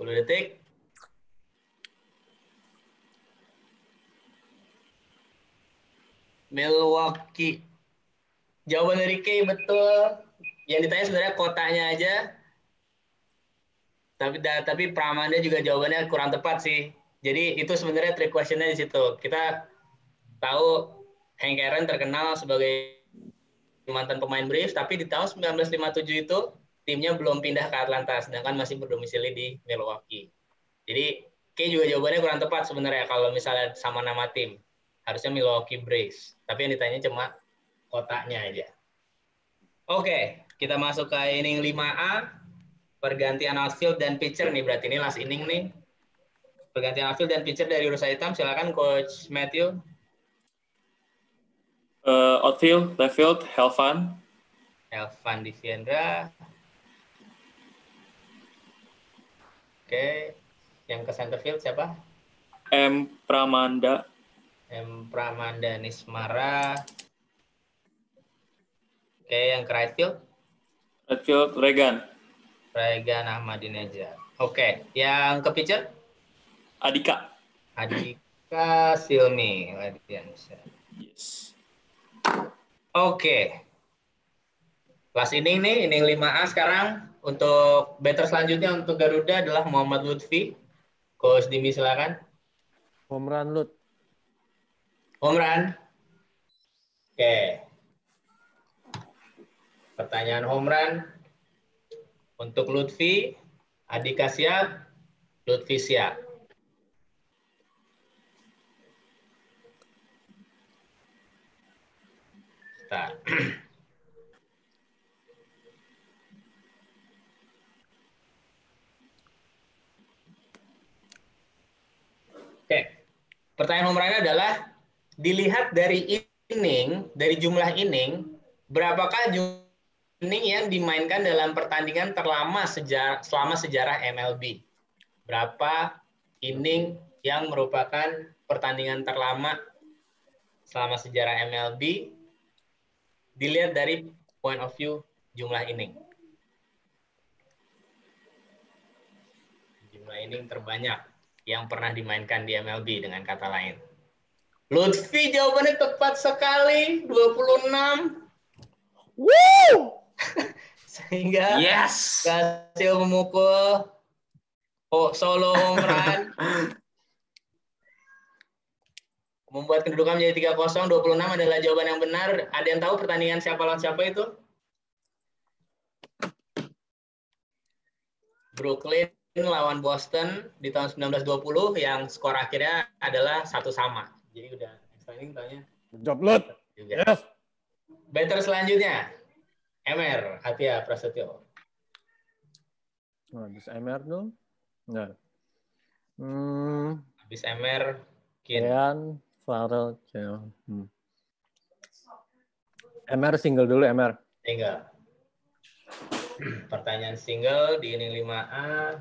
Detik. Milwaukee. Jawaban dari Kay betul. Yang ditanya sebenarnya kotanya aja. Tapi Pramanda juga jawabannya kurang tepat sih. Jadi itu sebenarnya trick question-nya di situ. Kita tahu Hank Aaron terkenal sebagai mantan pemain Braves, tapi di tahun 1957 itu timnya belum pindah ke Atlanta, sedangkan masih berdomisili di Milwaukee. Jadi Kay juga jawabannya kurang tepat sebenarnya kalau misalnya sama nama tim. Harusnya Milwaukee Braves. Tapi yang ditanya cuma kotaknya aja. Oke, kita masuk ke inning 5A. Pergantian outfield dan pitcher nih. Berarti ini last inning nih. Pergantian outfield dan pitcher dari Rusa Hitam. Silakan Coach Matthew. Outfield, left field, Helvan. Elvan Diviendra. Oke, yang ke center field siapa? M. Pramanda. M. Pramanda Nismara. Oke, yang ke right field? Right field, Regan. Regan Ahmadinejad. Oke, yang ke pitcher? Adika. Adika Silmi. Yes. Oke. Last inning nih, inning 5A sekarang. Untuk batter selanjutnya untuk Garuda adalah Muhammad Lutfi. Coach Dimi silakan. Home run, Lut. Home run. Oke. Pertanyaan home run untuk Lutfi. Adika siap. Lutfi siap. Start. Oke, pertanyaan home run adalah dilihat dari inning, dari jumlah inning, berapakah jumlah inning yang dimainkan dalam pertandingan terlama selama sejarah MLB? Berapa inning yang merupakan pertandingan terlama selama sejarah MLB? Dilihat dari point of view jumlah inning. Jumlah inning terbanyak yang pernah dimainkan di MLB dengan kata lain. Lutfi jawabannya tepat sekali, 26. Woo! Sehingga Yes. berhasil memukul solo home run. Membuat kedudukan menjadi 3-0, 26 adalah jawaban yang benar. Ada yang tahu pertandingan siapa lawan siapa itu? Brooklyn lawan Boston di tahun 1920 yang skor akhirnya adalah 1-1. Jadi udah extra inning tanya. Job, Lut. Juga. Yes. Batter selanjutnya. MR Atia Prasetyo. Nah, habis MR dong. Nah. Habis MR Kian, Farel, MR single dulu, MR. Single. Pertanyaan single di inning 5A.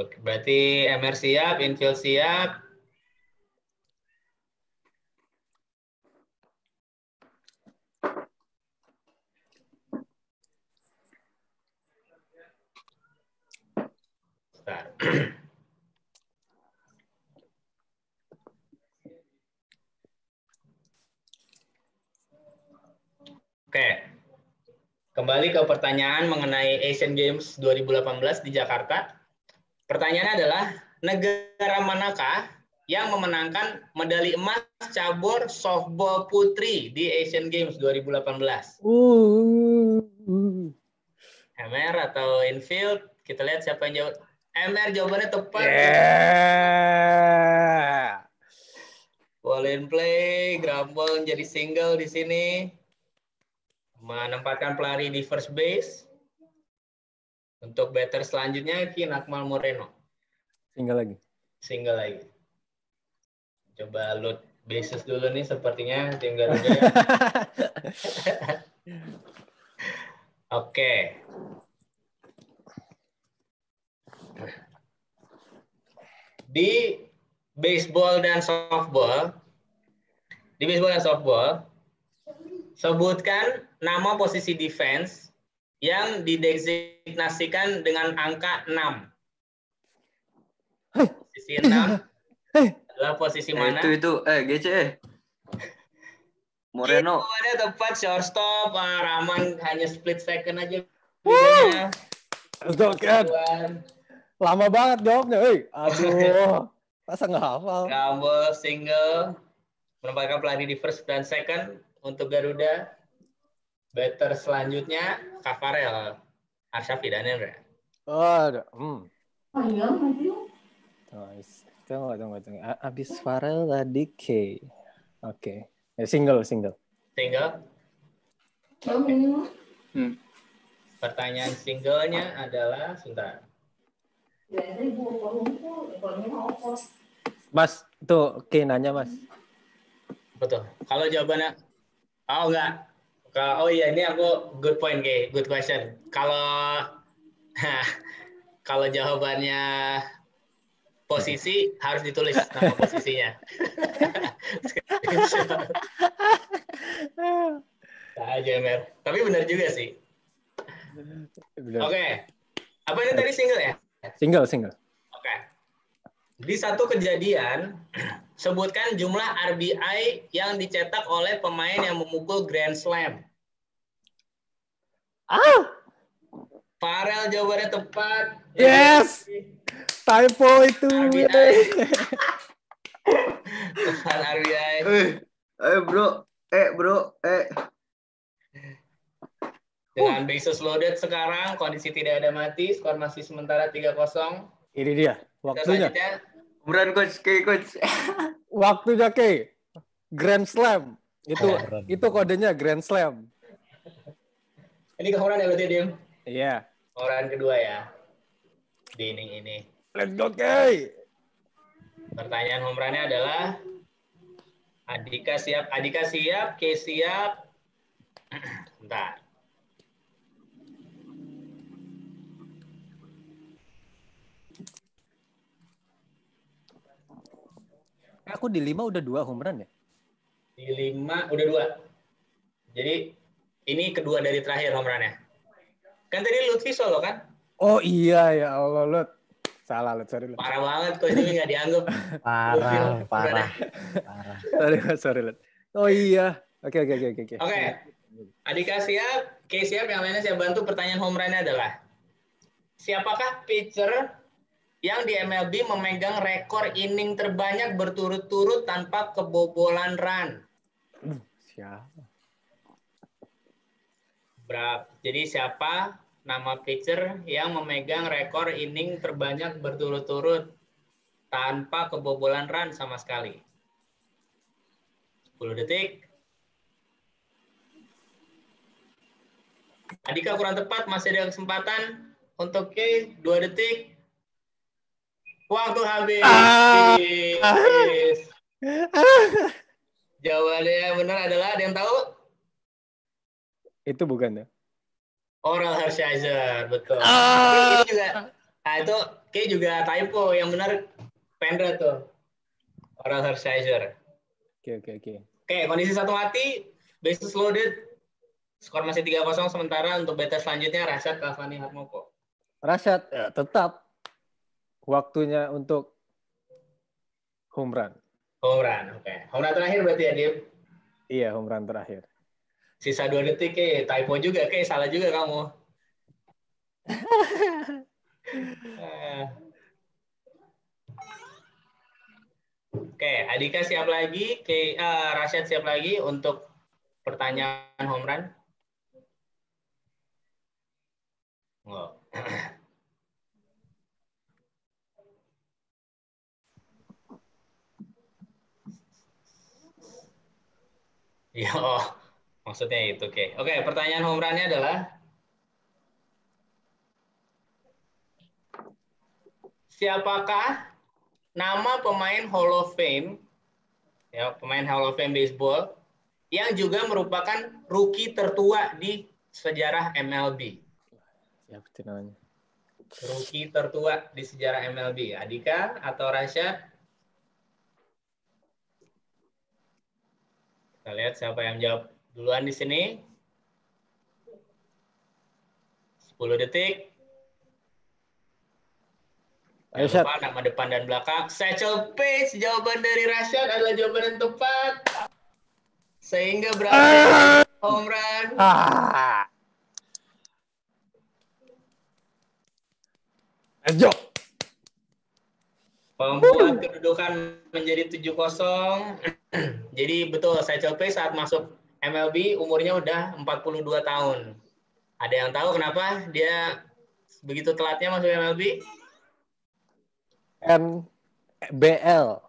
Berarti MR siap, infield siap. Start. Oke. Kembali ke pertanyaan mengenai Asian Games 2018 di Jakarta. Pertanyaannya adalah, negara manakah yang memenangkan medali emas cabur softball putri di Asian Games 2018? MR atau infield? Kita lihat siapa yang jawab. MR jawabannya tepat. Yeah. Ball in play, ground ball jadi single di sini. Menempatkan pelari di first base. Untuk batter selanjutnya, Kin Akmal Moreno. Single lagi. Single lagi. Coba load bases dulu nih sepertinya tim Garuda. Oke. Di baseball dan softball, sebutkan nama posisi defense yang didesignasikan dengan angka 6. Posisi 6 adalah posisi mana? GC. Moreno. Jawabannya tepat, shortstop. Rahman hanya split second aja. Lama banget jawabnya. Aduh. Masa nggak hafal? Gamble, single. Menempatkan pelari di first dan second untuk Garuda. Batter selanjutnya, Kafarel. Arshafi dan Hendra. Oh, ada. Nice. Tunggu. Abis Farel tadi K. Oke. Single. Single. Pertanyaan singlenya adalah sebentar. Mas, tuh K nanya Mas. Betul. Kalau jawabannya, enggak. Iya, ini aku good point, good question. Kalau jawabannya posisi harus ditulis nama posisinya. Aja Mer. Tapi benar juga sih. Oke. Apa ini tadi single ya? Single. Oke. Di satu kejadian, sebutkan jumlah RBI yang dicetak oleh pemain yang memukul Grand Slam. Farel jawabannya tepat. Yes. Typo itu. Tepat RBI. Bro. Dengan bases loaded sekarang, kondisi tidak ada mati, skor masih sementara 3-0. Ini dia waktunya. Beneran coach. Waktunya K. Grand Slam. Itu kodenya Grand Slam. Ini kehoran ya berarti, Dim? Iya. Kehoran kedua ya. Di inning ini. Let's go, K. Pertanyaan home run-nya adalah Adika siap, K siap. Bentar. Aku di 5 udah 2 home run ya? Di 5 udah 2. Jadi ini kedua dari terakhir home run-nya. Kan tadi Lutfi solo kan? Oh iya ya Allah Lut. Salah Lut, sorry Lut. Parah banget kok ini nggak dianggap. Parah. Sorry Lut. Oh iya. Oke. Oke. Adika siap, K siap, yang lainnya saya bantu. Pertanyaan home run-nya adalah siapakah pitcher yang di MLB memegang rekor inning terbanyak berturut-turut tanpa kebobolan run? Siapa? Jadi siapa nama pitcher yang memegang rekor inning terbanyak berturut-turut tanpa kebobolan run sama sekali? 10 detik. Adika kurang tepat, masih ada kesempatan. Untuk K, 2 detik. Waktu habis. Jawabannya yang benar adalah, ada yang tahu? Itu bukan ya? Oral Hershiser, betul. Ini juga, itu K juga typo. Yang benar Pendra tuh. Oral Hershiser. Oke. Oke, kondisi satu mati, bases loaded. Skor masih 3-0, sementara untuk beta selanjutnya Rashad Kavani Harmoko. Rashad, ya, tetap waktunya untuk home run. Home run, oke. Home run terakhir berarti ya, Dim? Iya, home run terakhir. Sisa 2 detik, typo juga, salah juga kamu. Oke, Adika siap lagi, Rashad siap lagi untuk pertanyaan home run. Oh. Ya, maksudnya itu, oke. Oke, pertanyaan home run-nya adalah siapakah nama pemain Hall of Fame, ya, pemain Hall of Fame baseball yang juga merupakan rookie tertua di sejarah MLB? Siapa itu namanya? Rookie tertua di sejarah MLB, Adika atau Rashad? Kita lihat siapa yang jawab duluan di sini. 10 detik. Jangan lupa nama depan dan belakang. Satchel Paige, jawaban dari Rashad adalah jawaban yang tepat. Sehingga berhasil home run. Ayo. Membuat kedudukan menjadi 7-0. Jadi betul, Satchel Paige saat masuk MLB umurnya udah 42 tahun. Ada yang tahu kenapa dia begitu telatnya masuk MLB? BL.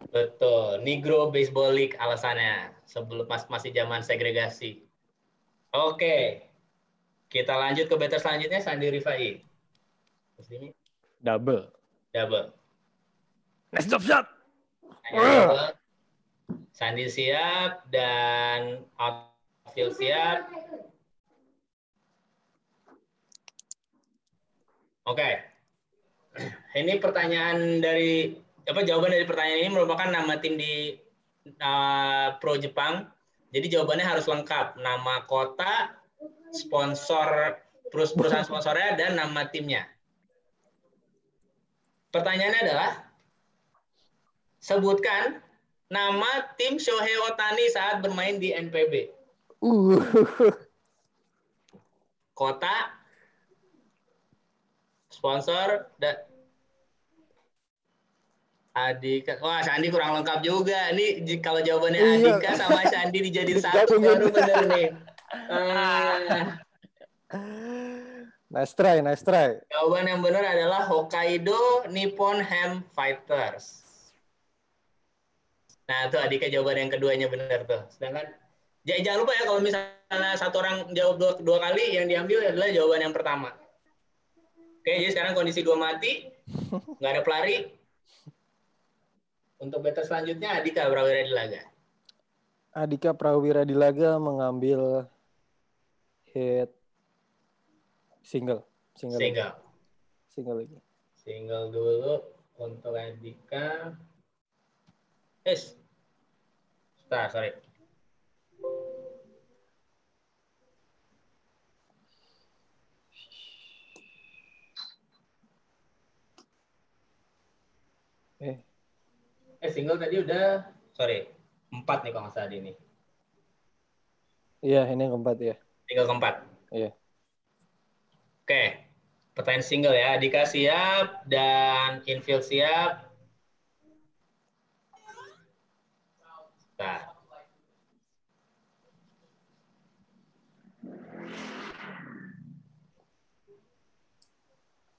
Betul, Negro Baseball League alasannya. Sebelum masih zaman segregasi. Oke. Kita lanjut ke batter selanjutnya, Sandi Rifai. Terus ini Double. double. Let's shot. Double. Sandi siap dan outfield siap. Oke. Ini pertanyaan dari jawaban dari pertanyaan ini merupakan nama tim di Pro Jepang. Jadi jawabannya harus lengkap, nama kota, sponsor, perusahaan sponsornya, dan nama timnya. Pertanyaannya adalah, sebutkan nama tim Shohei Ohtani saat bermain di NPB. Kota, sponsor, dan Adika. Wah, Sandi kurang lengkap juga. Ini kalau jawabannya Adika sama Sandi dijadiin satu baru bener nih. Nice try. Jawaban yang benar adalah Hokkaido Nippon Ham Fighters. Nah, itu Adika jawaban yang keduanya benar tuh. Sedangkan jangan lupa ya, kalau misalnya satu orang jawab dua kali, yang diambil adalah jawaban yang pertama. Oke, jadi sekarang kondisi 2 mati, nggak ada pelari. Untuk batter selanjutnya Adika Prawira Dilaga. Adika Prawira Dilaga mengambil hit single lagi. Single dulu untuk Adika. Sorry. Single tadi udah, 4 nih kalau nggak salah ini. Iya, ini yang keempat ya. Single keempat. Iya. Oke, pertanyaan single ya. Adika siap dan infield siap. Nah.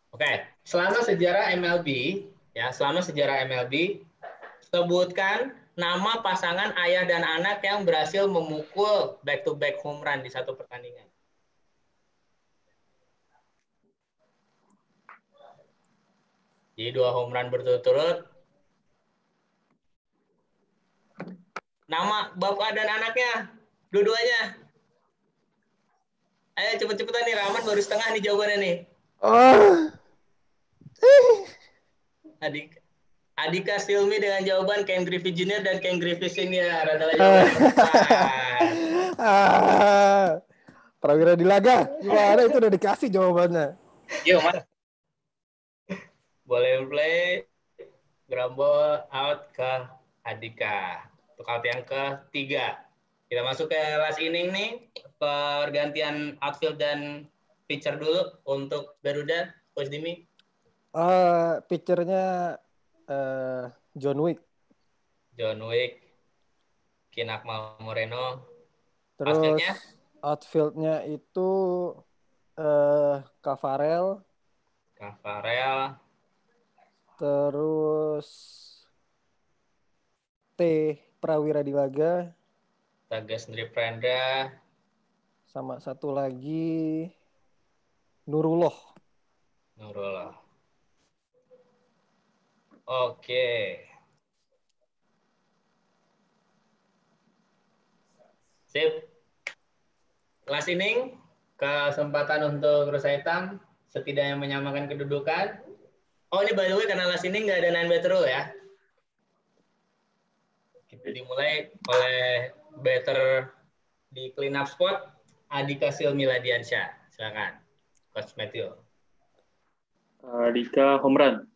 Oke, selama sejarah MLB, sebutkan nama pasangan ayah dan anak yang berhasil memukul back-to-back home run di satu pertandingan. Jadi 2 home run berturut-turut. Nama bapak dan anaknya, dua-duanya. Ayo cepet-cepetan nih, Rahman baru setengah nih jawabannya nih. Adika Silmi dengan jawaban Ken Griffey Jr. dan Ken Griffey Senior adalah jawaban yang tepat. Prawira Dilaga, gimana itu udah dikasih jawabannya. Yuk, Mas. Boleh play. Ground ball out ke Adika. Untuk out yang ketiga. Kita masuk ke last inning nih. Pergantian outfield dan pitcher dulu untuk Garuda, Coach Dimi. Pitchernya John Wick, Kinakmal Moreno. terus outfieldnya itu Cavarel, terus T Prawira Dilaga, Tegas Nriprendra, sama satu lagi Nurullah. Oke. Sip. Last inning, kesempatan untuk Rusa Hitam setidaknya menyamakan kedudukan. Oh, ini by the way karena last inning nggak ada 9 batter rule ya. Kita dimulai oleh batter di clean up spot, Adika Silmi Ladiansyah. Silakan, Coach Matthew. Adika home run.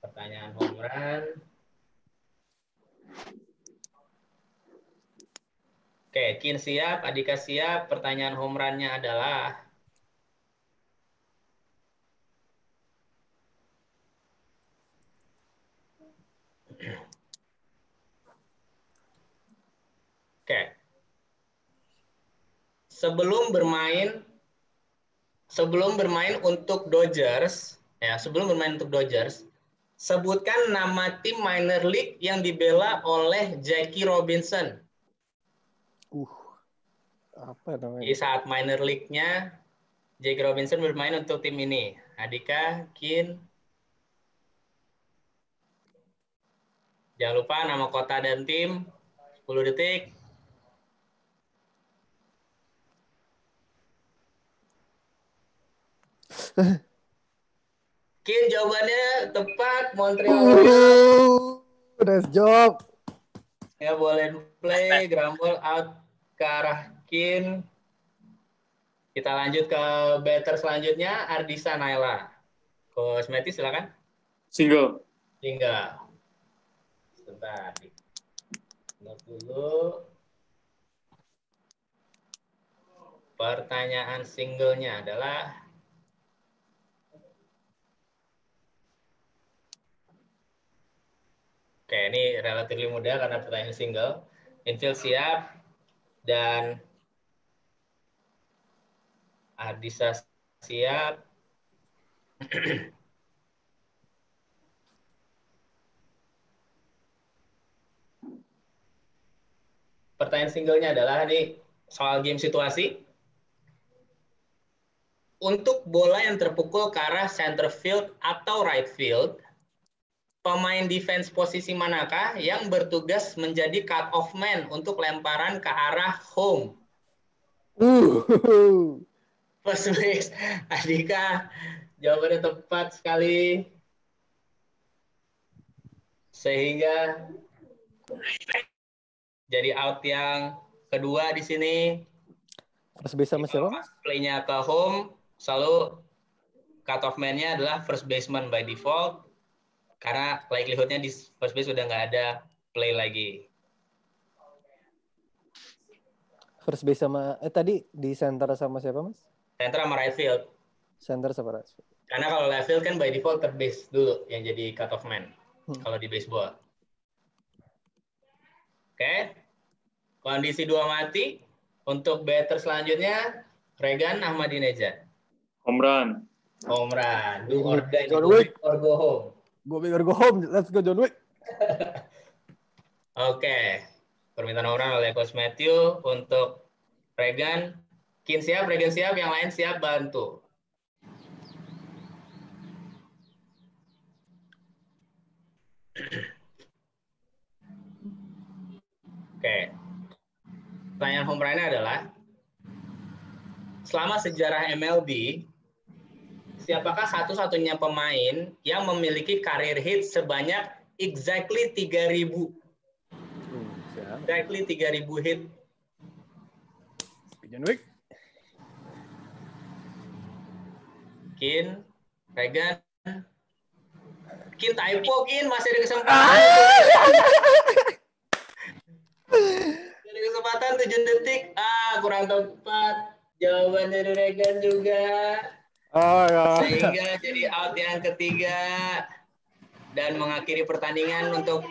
Pertanyaan home run. Oke, Kin siap, Adika siap. Pertanyaan home run-nya adalah sebelum bermain untuk Dodgers, Sebutkan nama tim minor league yang dibela oleh Jackie Robinson. Apa namanya? Di saat minor league-nya, Jackie Robinson bermain untuk tim ini. Adika, Kin. Jangan lupa nama kota dan tim. 10 detik. Kin, jawabannya tepat. Montreal. Nice job. Ya, boleh play. Ground ball out ke arah Kin. Kita lanjut ke batter selanjutnya, Ardisa Naila. Coach Matty, silakan. Single. Tinggal. Sebentar. Lihat dulu. Pertanyaan singlenya adalah oke, ini relatif mudah karena pertanyaan single. Infield siap dan Ardisa siap. Pertanyaan singlenya adalah ini soal game situasi. Untuk bola yang terpukul ke arah center field atau right field, pemain defense posisi manakah yang bertugas menjadi cut off man untuk lemparan ke arah home? First base, Adika, jawabannya tepat sekali. Sehingga jadi out yang kedua di sini. First base sama siapa, Mas? Play-nya ke home, selalu cut off man-nya adalah first baseman by default. Karena likelihood-nya di first base sudah nggak ada play lagi. First base sama tadi di center sama siapa, Mas? Center sama right field. Center sama right field. Karena kalau left field kan by default third base dulu yang jadi cut off man. Kalau di baseball. Oke. Kondisi 2 mati. Untuk batter selanjutnya, Regan Ahmadinejad. Home run. Home run. Do or die. John Wick. Or go home. Go big or go home. Let's go John Wick. Oke. Permintaan home run oleh Coach Matthew untuk Regan. Kin siap, Regan siap, yang lain siap bantu. Oke. Pertanyaan home run adalah, selama sejarah MLB, siapakah satu-satunya pemain yang memiliki karir hit sebanyak exactly 3.000? Exactly 3.000 hit. John Wick. Kin, Regan. Kin, typo, Kin. Masih ada kesempatan. Ada kesempatan 7 detik. Kurang tepat. Jawaban dari Regan juga. Sehingga jadi out yang ketiga. Dan mengakhiri pertandingan untuk